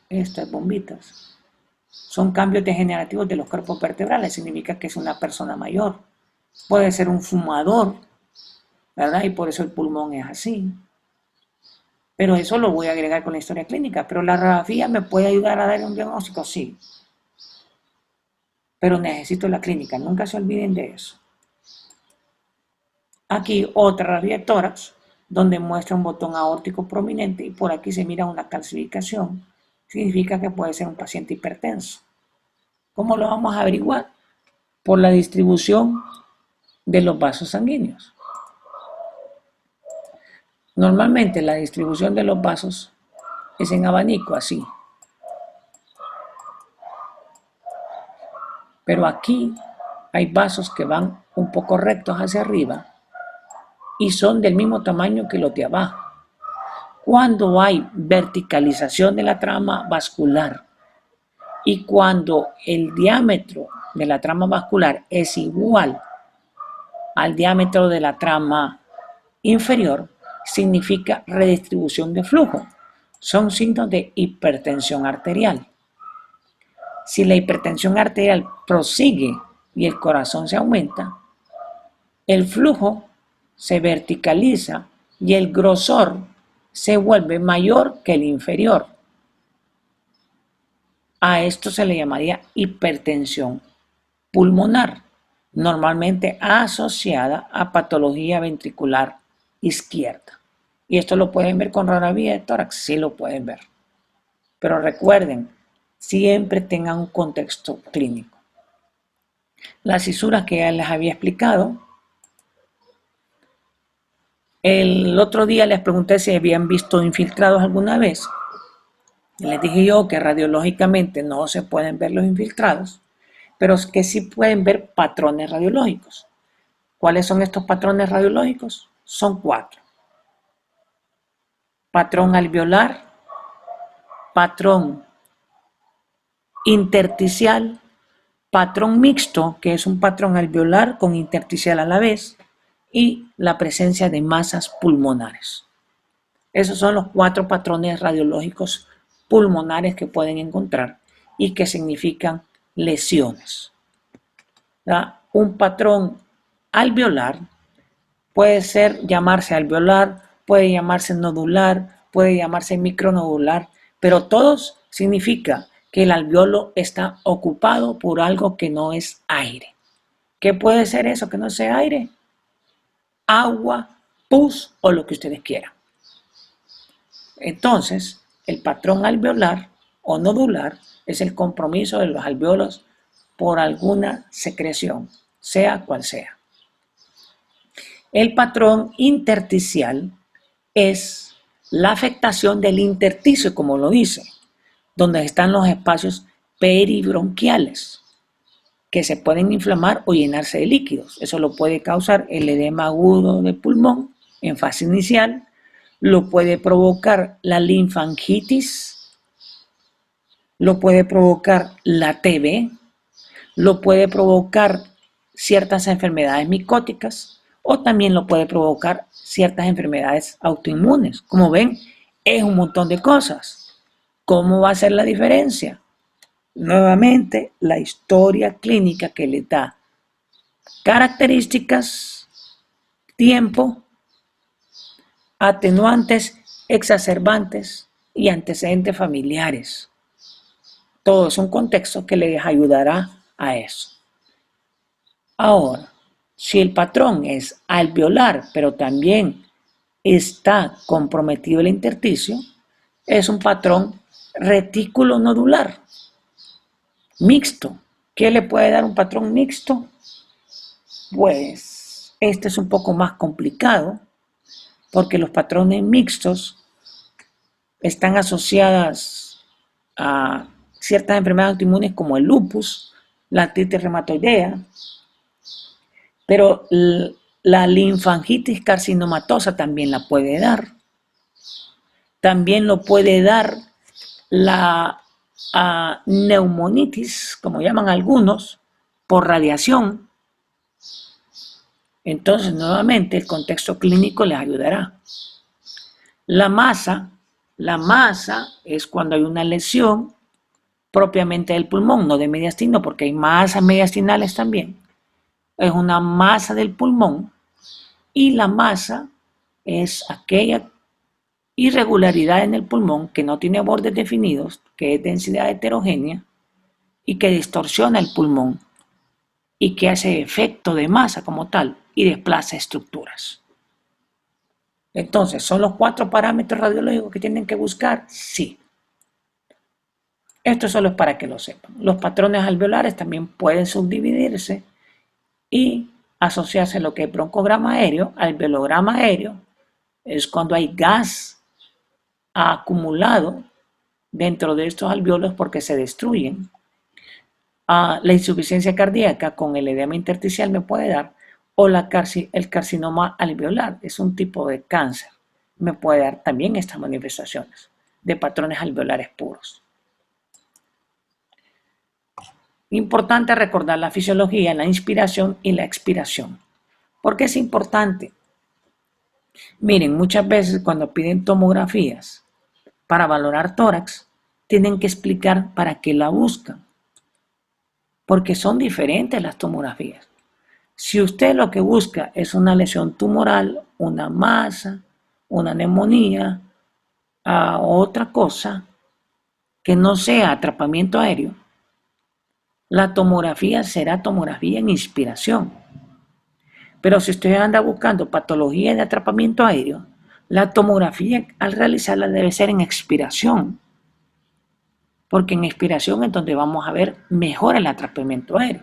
Estas bombitas son cambios degenerativos de los cuerpos vertebrales. Significa que es una persona mayor. Puede ser un fumador, ¿verdad? Y por eso el pulmón es así. Pero eso lo voy a agregar con la historia clínica. Pero la radiografía me puede ayudar a dar un diagnóstico, sí. Pero necesito la clínica, nunca se olviden de eso. Aquí otra radiografía de tórax, donde muestra un botón aórtico prominente y por aquí se mira una calcificación. Significa que puede ser un paciente hipertenso. ¿Cómo lo vamos a averiguar? Por la distribución de los vasos sanguíneos. Normalmente la distribución de los vasos es en abanico, así. Pero aquí hay vasos que van un poco rectos hacia arriba y son del mismo tamaño que los de abajo. Cuando hay verticalización de la trama vascular y cuando el diámetro de la trama vascular es igual al diámetro de la trama inferior, significa redistribución de flujo. Son signos de hipertensión arterial. Si la hipertensión arterial prosigue y el corazón se aumenta, el flujo se verticaliza y el grosor se vuelve mayor que el inferior. A esto se le llamaría hipertensión pulmonar, normalmente asociada a patología ventricular izquierda. Y esto lo pueden ver con radiografía de tórax, sí lo pueden ver. Pero recuerden, siempre tengan un contexto clínico. Las cisuras que ya les había explicado. El otro día les pregunté si habían visto infiltrados alguna vez. Les dije yo que radiológicamente no se pueden ver los infiltrados, pero que sí pueden ver patrones radiológicos. ¿Cuáles son estos patrones radiológicos? Son 4. Patrón alveolar, patrón intersticial, patrón mixto, que es un patrón alveolar con intersticial a la vez, y la presencia de masas pulmonares. Esos son los 4 patrones radiológicos pulmonares que pueden encontrar y que significan lesiones. Un patrón alveolar puede llamarse alveolar, puede llamarse nodular, puede llamarse micronodular, pero todos significa que el alveolo está ocupado por algo que no es aire. ¿Qué puede ser eso que no sea aire? Agua, pus o lo que ustedes quieran. Entonces, el patrón alveolar o nodular es el compromiso de los alveolos por alguna secreción, sea cual sea. El patrón intersticial es la afectación del intersticio, como lo dice, donde están los espacios peribronquiales, que se pueden inflamar o llenarse de líquidos. Eso lo puede causar el edema agudo del pulmón en fase inicial, lo puede provocar la linfangitis, lo puede provocar la TB, lo puede provocar ciertas enfermedades micóticas o también lo puede provocar ciertas enfermedades autoinmunes. Como ven, es un montón de cosas. ¿Cómo va a ser la diferencia? Nuevamente, la historia clínica que le da características, tiempo, atenuantes, exacerbantes y antecedentes familiares. Todo es un contexto que les ayudará a eso. Ahora, si el patrón es alveolar, pero también está comprometido el intersticio, es un patrón retículo nodular, mixto. ¿Qué le puede dar un patrón mixto? Pues este es un poco más complicado, porque los patrones mixtos están asociadas a ciertas enfermedades autoinmunes como el lupus, la artritis reumatoidea, pero la linfangitis carcinomatosa también la puede dar. También lo puede dar la neumonitis, como llaman algunos, por radiación. Entonces, nuevamente, el contexto clínico les ayudará. La masa es cuando hay una lesión propiamente del pulmón, no de mediastino, porque hay masas mediastinales también. Es una masa del pulmón y la masa es aquella irregularidad en el pulmón que no tiene bordes definidos, que es densidad heterogénea y que distorsiona el pulmón y que hace efecto de masa como tal y desplaza estructuras. Entonces, ¿son los 4 parámetros radiológicos que tienen que buscar? Sí. Esto solo es para que lo sepan. Los patrones alveolares también pueden subdividirse y asociarse a lo que es broncograma aéreo. Alveolograma aéreo es cuando hay gas acumulado dentro de estos alveolos porque se destruyen. La insuficiencia cardíaca con el edema intersticial me puede dar, o el carcinoma alveolar, es un tipo de cáncer, me puede dar también estas manifestaciones de patrones alveolares puros. Importante recordar la fisiología, la inspiración y la expiración. ¿Por qué es importante? Miren, muchas veces cuando piden tomografías para valorar tórax, tienen que explicar para qué la buscan, porque son diferentes las tomografías. Si usted lo que busca es una lesión tumoral, una masa, una neumonía, otra cosa que no sea atrapamiento aéreo, la tomografía será tomografía en inspiración. Pero si usted anda buscando patología de atrapamiento aéreo, la tomografía al realizarla debe ser en expiración, porque en expiración es donde vamos a ver mejor el atrapamiento aéreo.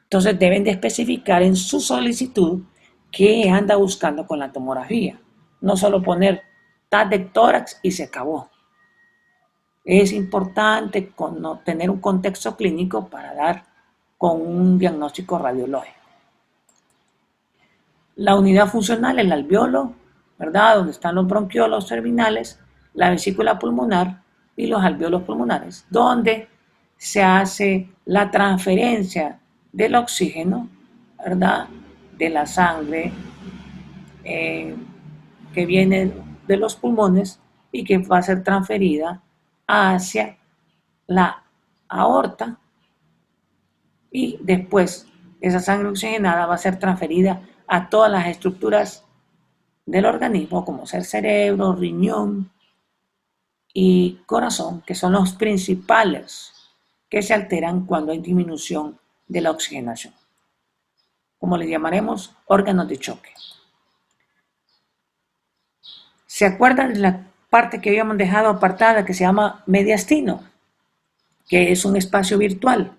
Entonces deben de especificar en su solicitud qué anda buscando con la tomografía. No solo poner TAC de tórax y se acabó. Es importante tener un contexto clínico para dar con un diagnóstico radiológico. La unidad funcional, el alveolo, ¿verdad? Donde están los bronquiolos terminales, la vesícula pulmonar y los alveolos pulmonares, donde se hace la transferencia del oxígeno, ¿verdad? De la sangre eh, que viene de los pulmones y que va a ser transferida hacia la aorta y después esa sangre oxigenada va a ser transferida a todas las estructuras del organismo, como ser cerebro, riñón y corazón, que son los principales que se alteran cuando hay disminución de la oxigenación, como le llamaremos órganos de choque. ¿Se acuerdan de la parte que habíamos dejado apartada que se llama mediastino, que es un espacio virtual?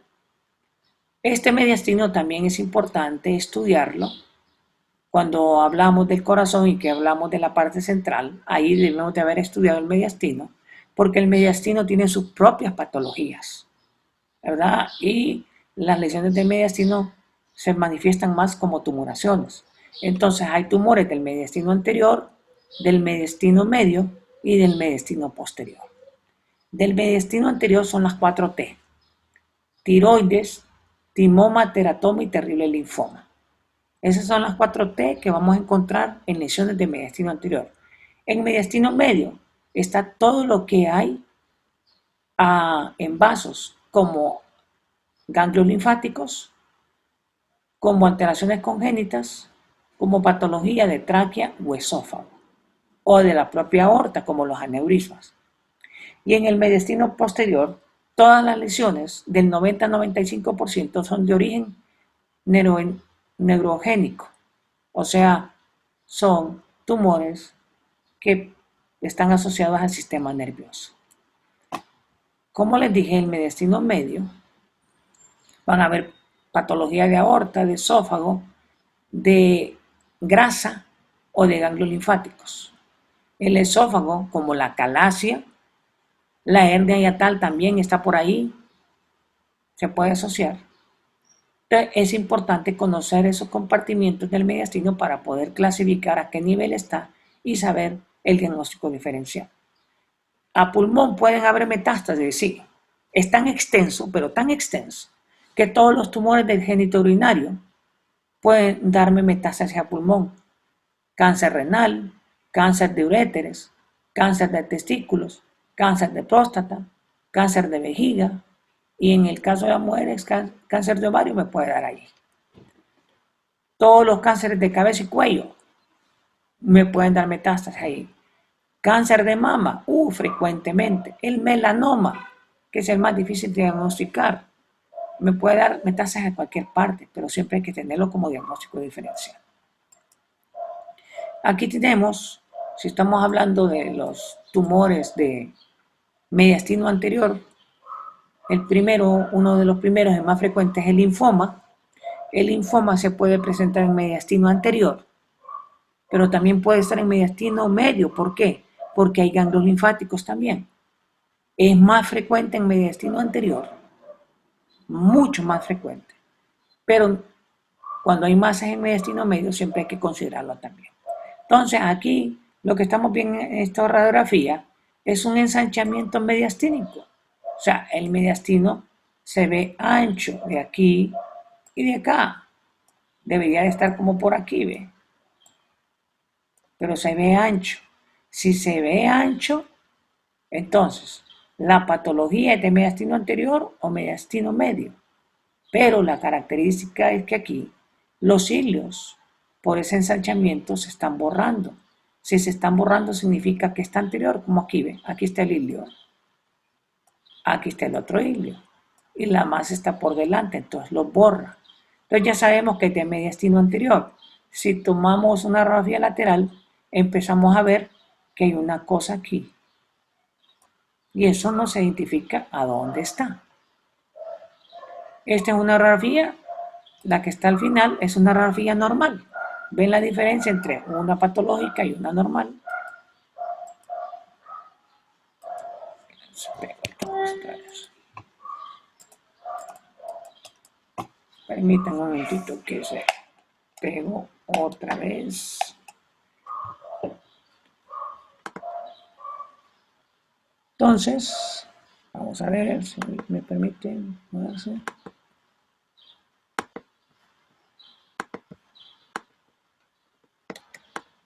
Este mediastino también es importante estudiarlo cuando hablamos del corazón y que hablamos de la parte central. Ahí debemos de haber estudiado el mediastino, porque el mediastino tiene sus propias patologías, ¿verdad? Y las lesiones del mediastino se manifiestan más como tumoraciones. Entonces hay tumores del mediastino anterior, del mediastino medio y del mediastino posterior. Del mediastino anterior son las 4T: tiroides, timoma, teratoma y terrible linfoma. Esas son las 4T que vamos a encontrar en lesiones de mediastino anterior. En mediastino medio está todo lo que hay en vasos, como ganglios linfáticos, como alteraciones congénitas, como patología de tráquea o esófago, o de la propia aorta, como los aneurismas. Y en el mediastino posterior, todas las lesiones del 90-95% son de origen neurogénico, o sea, son tumores que están asociados al sistema nervioso. Como les dije, el mediastino medio van a haber patología de aorta, de esófago, de grasa o de ganglios linfáticos. El esófago, como la calasia, la hernia hiatal también está por ahí, se puede asociar. Entonces, es importante conocer esos compartimientos del mediastino para poder clasificar a qué nivel está y saber el diagnóstico diferencial. A pulmón pueden haber metástasis, sí. Es tan extenso, pero tan extenso, que todos los tumores del genitourinario pueden darme metástasis a pulmón. Cáncer renal, cáncer de uréteres, cáncer de testículos, cáncer de próstata, cáncer de vejiga, y en el caso de las mujeres, cáncer de ovario me puede dar allí. Todos los cánceres de cabeza y cuello me pueden dar metástasis ahí. Cáncer de mama, frecuentemente. El melanoma, que es el más difícil de diagnosticar, me puede dar metástasis en cualquier parte, pero siempre hay que tenerlo como diagnóstico diferencial. Aquí tenemos, si estamos hablando de los tumores de mediastino anterior, uno de los primeros y más frecuentes es el linfoma. El linfoma se puede presentar en mediastino anterior, pero también puede estar en mediastino medio. ¿Por qué? Porque hay ganglios linfáticos también. Es más frecuente en mediastino anterior, mucho más frecuente. Pero cuando hay masas en mediastino medio, siempre hay que considerarlo también. Entonces, aquí lo que estamos viendo en esta radiografía es un ensanchamiento mediastínico. O sea, el mediastino se ve ancho de aquí y de acá. Debería de estar como por aquí, ¿ve? Pero se ve ancho. Si se ve ancho, entonces la patología es de mediastino anterior o mediastino medio. Pero la característica es que aquí los cilios por ese ensanchamiento se están borrando. Si se están borrando significa que está anterior, como aquí, ¿ve? Aquí está el hilio. Aquí está el otro hilio. Y la masa está por delante, entonces lo borra. Entonces ya sabemos que es de mediastino anterior. Si tomamos una radiografía lateral, empezamos a ver que hay una cosa aquí. Y eso no se identifica a dónde está. Esta es una radiografía, la que está al final es una radiografía normal. ¿Ven la diferencia entre una patológica y una normal? Permítanme un momentito que se pegó otra vez. Entonces, vamos a ver si me permiten moverse.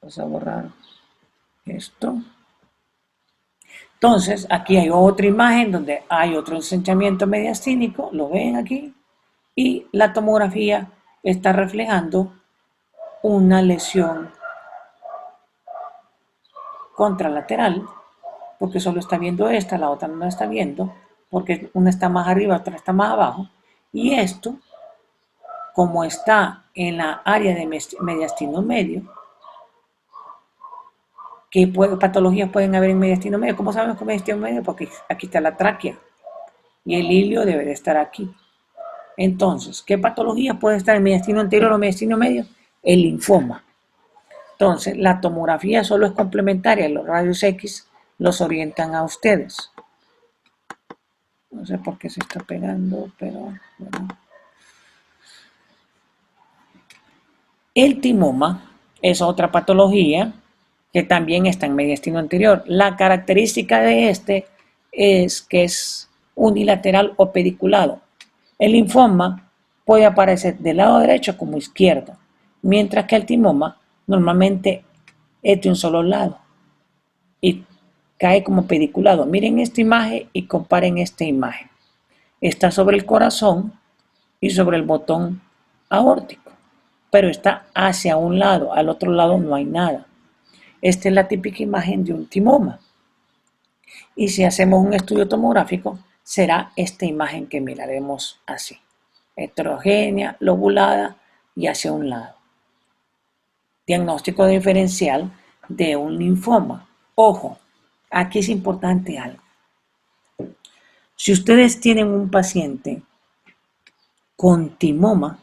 Vamos a borrar esto. Entonces, aquí hay otra imagen donde hay otro ensanchamiento mediastínico, lo ven aquí, y la tomografía está reflejando una lesión contralateral, porque solo está viendo esta, la otra no la está viendo, porque una está más arriba, otra está más abajo, y esto, como está en la área de mediastino medio, ¿qué patologías pueden haber en mediastino medio? ¿Cómo sabemos que es mediastino medio? Porque aquí está la tráquea, y el hilio debe de estar aquí. Entonces, ¿qué patologías puede estar en mediastino anterior o mediastino medio? El linfoma. Entonces, la tomografía solo es complementaria, los rayos X los orientan a ustedes. No sé por qué se está pegando, pero bueno. El timoma es otra patología que también está en mediastino anterior. La característica de este es que es unilateral o pediculado. El linfoma puede aparecer del lado derecho como izquierdo, mientras que el timoma normalmente es de un solo lado y cae como pediculado. Miren esta imagen y comparen esta imagen. Está sobre el corazón y sobre el botón aórtico, pero está hacia un lado, al otro lado no hay nada. Esta es la típica imagen de un timoma. Y si hacemos un estudio tomográfico, será esta imagen que miraremos así. Heterogénea, lobulada y hacia un lado. Diagnóstico diferencial de un linfoma. Ojo, aquí es importante algo. Si ustedes tienen un paciente con timoma,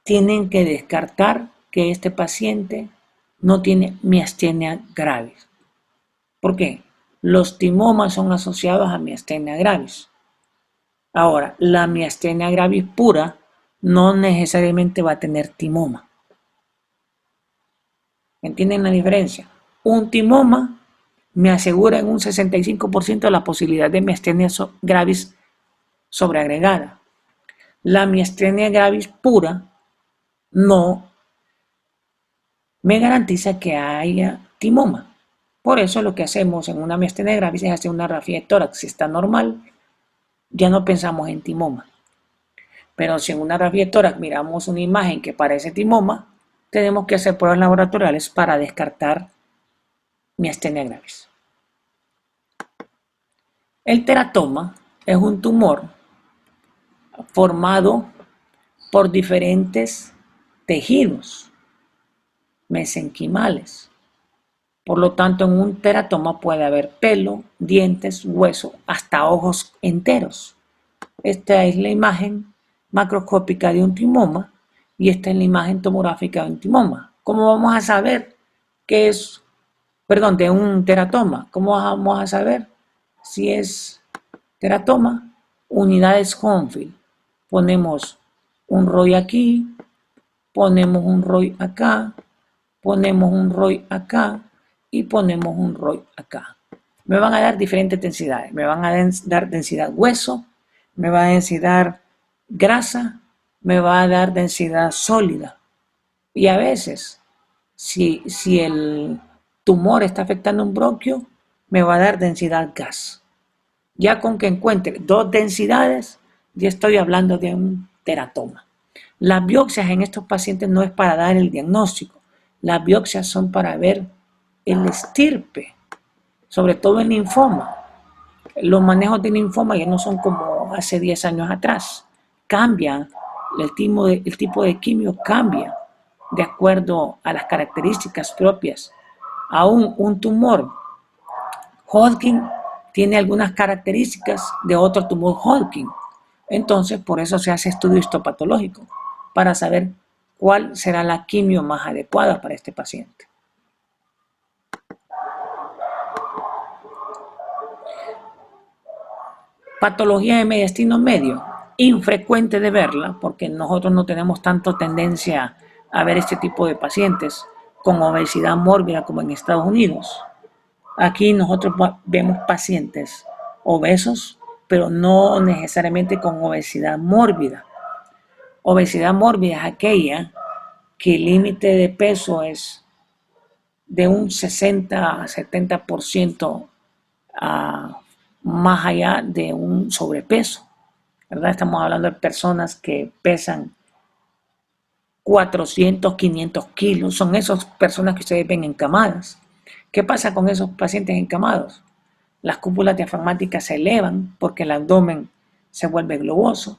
tienen que descartar que este paciente no tiene miastenia gravis. ¿Por qué? Los timomas son asociados a miastenia gravis. Ahora, la miastenia gravis pura no necesariamente va a tener timoma. ¿Entienden la diferencia? Un timoma me asegura en un 65% la posibilidad de miastenia gravis sobreagregada. La miastenia gravis pura no me garantiza que haya timoma. Por eso lo que hacemos en una miastenia gravis es hacer una radiografía de tórax. Si está normal, ya no pensamos en timoma. Pero si en una radiografía de tórax miramos una imagen que parece timoma, tenemos que hacer pruebas laboratoriales para descartar miastenia gravis. El teratoma es un tumor formado por diferentes tejidos mesenquimales. Por lo tanto, en un teratoma puede haber pelo, dientes, hueso, hasta ojos enteros. Esta es la imagen macroscópica de un timoma y esta es la imagen tomográfica de un timoma. ¿Cómo vamos a saber qué es, de un teratoma? ¿Cómo vamos a saber si es teratoma? Unidades Hounsfield. Ponemos un ROI aquí, ponemos un ROI acá, ponemos un ROI acá y ponemos un ROI acá. Me van a dar diferentes densidades. Me van a dar densidad hueso, me va a dar grasa, me va a dar densidad sólida. Y a veces, si el tumor está afectando un bronquio, me va a dar densidad gas. Ya con que encuentre dos densidades, ya estoy hablando de un teratoma. Las biopsias en estos pacientes no es para dar el diagnóstico. Las biopsias son para ver el estirpe, sobre todo en linfoma. Los manejos de linfoma ya no son como hace 10 años atrás. Cambian, el tipo de quimio cambia de acuerdo a las características propias. Aún un tumor Hodgkin tiene algunas características de otro tumor Hodgkin. Entonces, por eso se hace estudio histopatológico, para saber cuál será la quimio más adecuada para este paciente. Patología de mediastino medio, infrecuente de verla, porque nosotros no tenemos tanto tendencia a ver este tipo de pacientes con obesidad mórbida como en Estados Unidos. Aquí nosotros vemos pacientes obesos, pero no necesariamente con obesidad mórbida. Obesidad mórbida es aquella que el límite de peso es de un 60 a 70% más allá de un sobrepeso, ¿verdad? Estamos hablando de personas que pesan 400, 500 kilos, son esas personas que ustedes ven encamadas. ¿Qué pasa con esos pacientes encamados? Las cúpulas diafragmáticas se elevan porque el abdomen se vuelve globoso,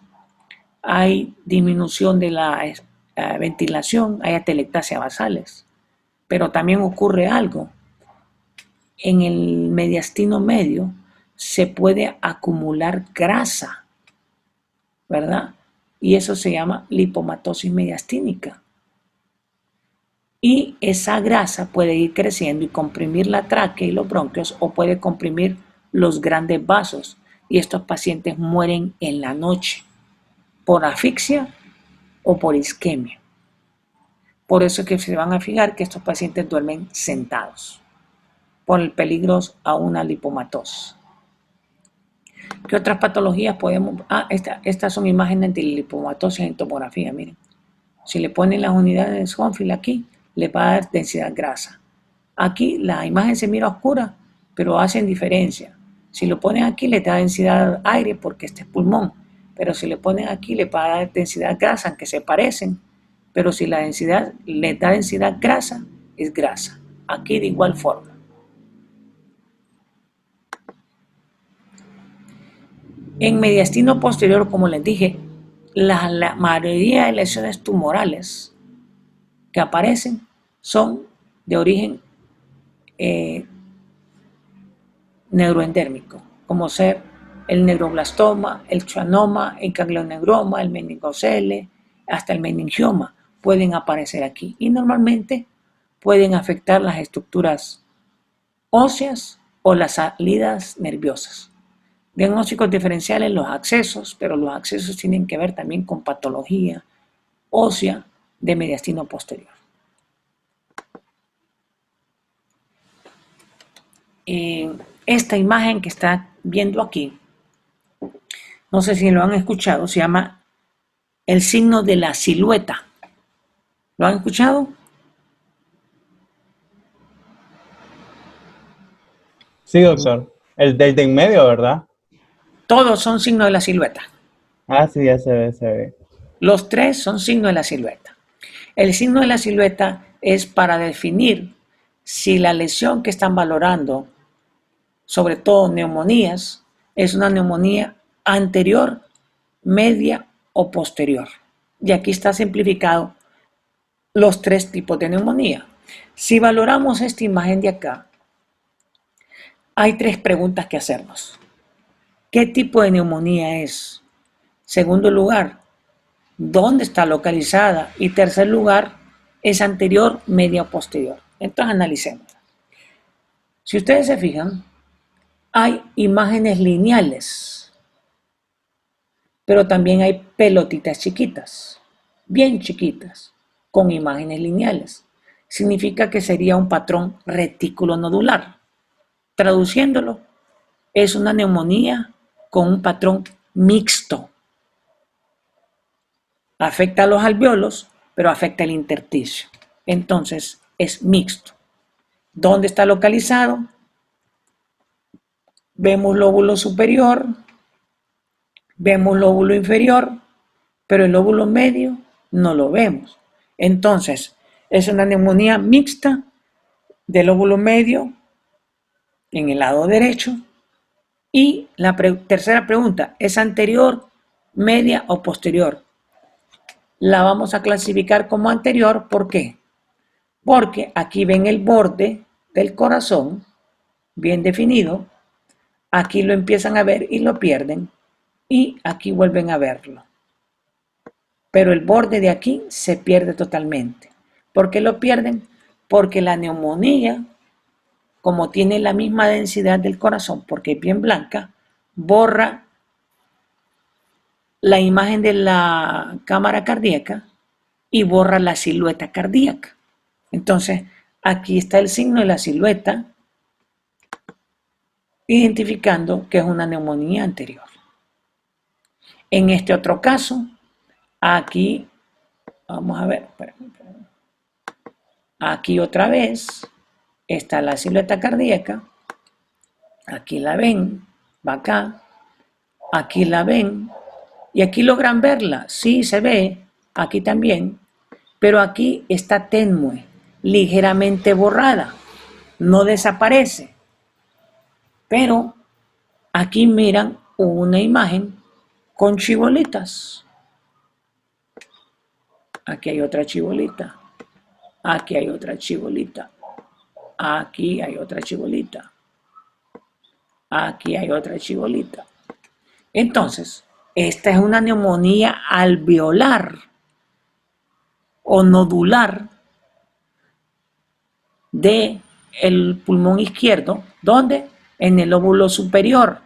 hay disminución de la ventilación, hay atelectasia basales, pero también ocurre algo. En el mediastino medio se puede acumular grasa, ¿verdad? Y eso se llama lipomatosis mediastínica. Y esa grasa puede ir creciendo y comprimir la tráquea y los bronquios, o puede comprimir los grandes vasos. Y estos pacientes mueren en la noche por asfixia o por isquemia. Por eso es que se van a fijar que estos pacientes duermen sentados por el peligro a una lipomatosis. ¿Qué otras patologías podemos...? Estas son imágenes de lipomatosis en tomografía, miren. Si le ponen las unidades de Schoenfeld aquí, le va a dar densidad grasa. Aquí la imagen se mira oscura, pero hacen diferencia. Si lo ponen aquí, le da densidad aire porque este es pulmón. Pero si le ponen aquí, le va a dar densidad grasa, aunque se parecen. Pero si la densidad le da densidad grasa, es grasa. Aquí de igual forma. En mediastino posterior, como les dije, la mayoría de lesiones tumorales que aparecen son de origen neuroendérmico, como ser el neuroblastoma, el schwannoma, el ganglioneuroma, el meningocele, hasta el meningioma pueden aparecer aquí y normalmente pueden afectar las estructuras óseas o las salidas nerviosas. Diagnósticos diferenciales, los accesos, pero los accesos tienen que ver también con patología ósea de mediastino posterior. Esta imagen que está viendo aquí, no sé si lo han escuchado, se llama el signo de la silueta. ¿Lo han escuchado? Sí, doctor. El del de en medio, ¿verdad? Todos son signos de la silueta. Ah, sí, ya se ve, se ve. Los tres son signos de la silueta. El signo de la silueta es para definir si la lesión que están valorando, sobre todo neumonías, es una neumonía anterior, media o posterior. Y aquí está simplificado los tres tipos de neumonía. Si valoramos esta imagen de acá, hay tres preguntas que hacernos. ¿Qué tipo de neumonía es? Segundo lugar, ¿dónde está localizada? Y tercer lugar, ¿es anterior, media o posterior? Entonces analicemos. Si ustedes se fijan, hay imágenes lineales, pero también hay pelotitas chiquitas, bien chiquitas, con imágenes lineales. Significa que sería un patrón retículo nodular. Traduciéndolo, es una neumonía con un patrón mixto. Afecta a los alvéolos, pero afecta el intersticio. Entonces, es mixto. ¿Dónde está localizado? Vemos lóbulo superior, vemos lóbulo inferior, pero el lóbulo medio no lo vemos. Entonces, es una neumonía mixta del lóbulo medio en el lado derecho. Y la tercera pregunta, ¿es anterior, media o posterior? La vamos a clasificar como anterior. ¿Por qué? Porque aquí ven el borde del corazón bien definido. Aquí lo empiezan a ver y lo pierden. Y aquí vuelven a verlo. Pero el borde de aquí se pierde totalmente. ¿Por qué lo pierden? Porque la neumonía, como tiene la misma densidad del corazón, porque es bien blanca, borra la imagen de la cámara cardíaca y borra la silueta cardíaca. Entonces, aquí está el signo de la silueta, identificando que es una neumonía anterior. En este otro caso, aquí, vamos a ver, aquí otra vez está la silueta cardíaca, aquí la ven, va acá, aquí la ven, y aquí logran verla, sí se ve, aquí también, pero aquí está tenue, ligeramente borrada, no desaparece, pero aquí miran una imagen con chibolitas. Aquí hay otra chibolita. Aquí hay otra chibolita. Aquí hay otra chibolita. Aquí hay otra chibolita. Entonces, esta es una neumonía alveolar o nodular del pulmón izquierdo. ¿Dónde? En el lóbulo superior.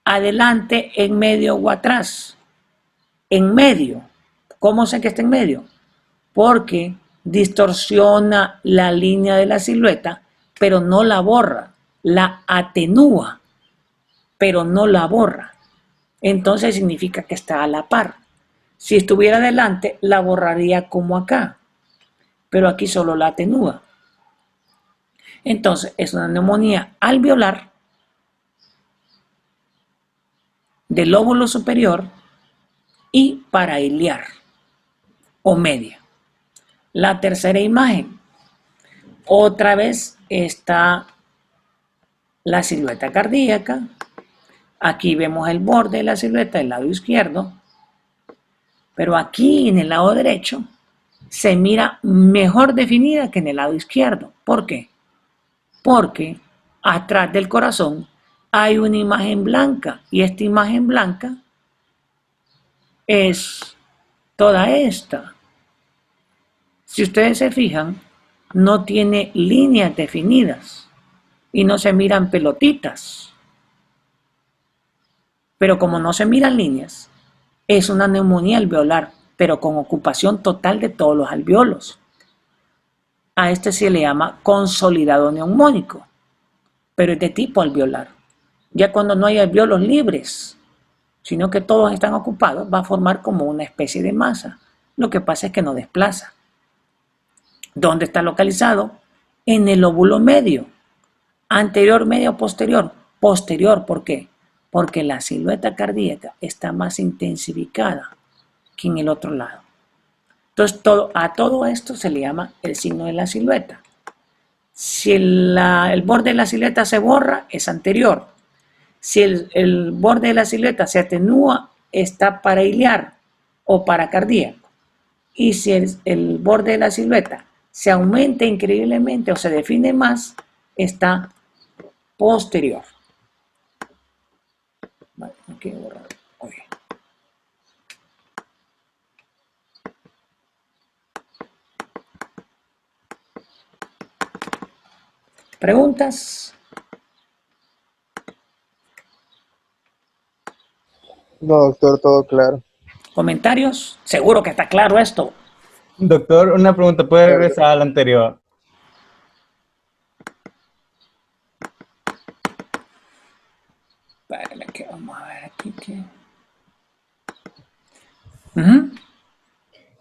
Adelante, en medio o atrás. En medio. ¿Cómo sé que está en medio? Porque distorsiona la línea de la silueta, pero no la borra, la atenúa, pero no la borra. Entonces significa que está a la par. Si estuviera adelante, la borraría como acá, pero aquí solo la atenúa. Entonces es una neumonía alveolar del lóbulo superior y parailiar o media. La tercera imagen, otra vez está la silueta cardíaca. Aquí vemos el borde de la silueta del lado izquierdo, pero aquí en el lado derecho se mira mejor definida que en el lado izquierdo. ¿Por qué? Porque atrás del corazón hay una imagen blanca y esta imagen blanca es toda esta. Si ustedes se fijan, no tiene líneas definidas y no se miran pelotitas. Pero como no se miran líneas, es una neumonía alveolar, pero con ocupación total de todos los alveolos. A este se le llama consolidado neumónico, pero es de tipo alveolar. Ya cuando no hay alveolos libres, sino que todos están ocupados, va a formar como una especie de masa. Lo que pasa es que no desplaza. ¿Dónde está localizado? En el lóbulo medio. Anterior, medio, posterior. Posterior, ¿por qué? Porque la silueta cardíaca está más intensificada que en el otro lado. Entonces, a todo esto se le llama el signo de la silueta. Si el borde de la silueta se borra, es anterior. Si el borde de la silueta se atenúa, está parailiar o paracardíaco. Y si el borde de la silueta se aumenta increíblemente o se define más, está posterior. Vale, no quiero borrar. Okay. ¿Preguntas? No, doctor, todo claro. ¿Comentarios? Seguro que está claro esto. Doctor, una pregunta, ¿puede regresar a la anterior? Espérame que vamos a ver aquí.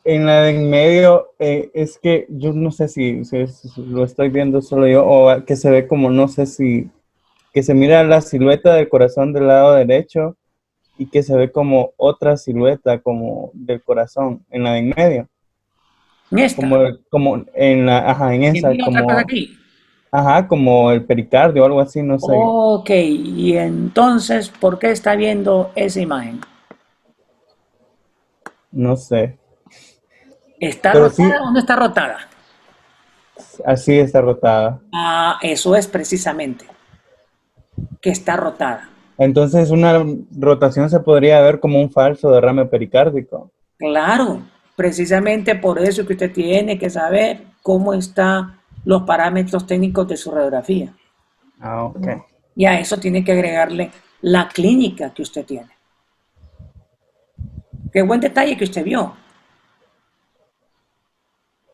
En la de en medio, es que yo no sé si lo estoy viendo solo yo o que se ve como, no sé si, que se mira la silueta del corazón del lado derecho y que se ve como otra silueta como del corazón en la de en medio. En esta. Como en la, ajá, en esa, Mira otra cosa aquí. ajá, como el pericardio o algo así, no sé. Ok, y entonces, ¿por qué está viendo esa imagen? No sé. ¿Está Pero rotada sí, o no está rotada? así está rotada. Ah, eso es precisamente, que está rotada. Entonces una rotación se podría ver como un falso derrame pericárdico. Claro, precisamente por eso que usted tiene que saber cómo están los parámetros técnicos de su radiografía. Ah, ok. Y a eso tiene que agregarle la clínica que usted tiene. Qué buen detalle que usted vio.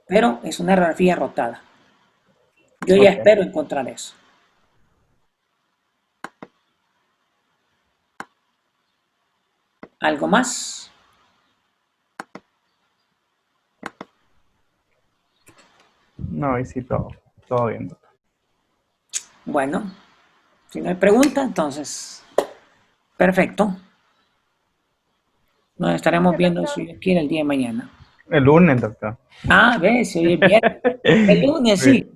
pero es una radiografía rotada. Yo ya Ok. espero encontrar eso. ¿Algo más? No, y sí, todo bien, doctor. Bueno, si no hay pregunta, entonces, perfecto. Nos estaremos Gracias, viendo, doctor. si Dios quiere, el día de mañana. El lunes, doctor. Ah, ves, hoy es viernes. El lunes, Sí. sí.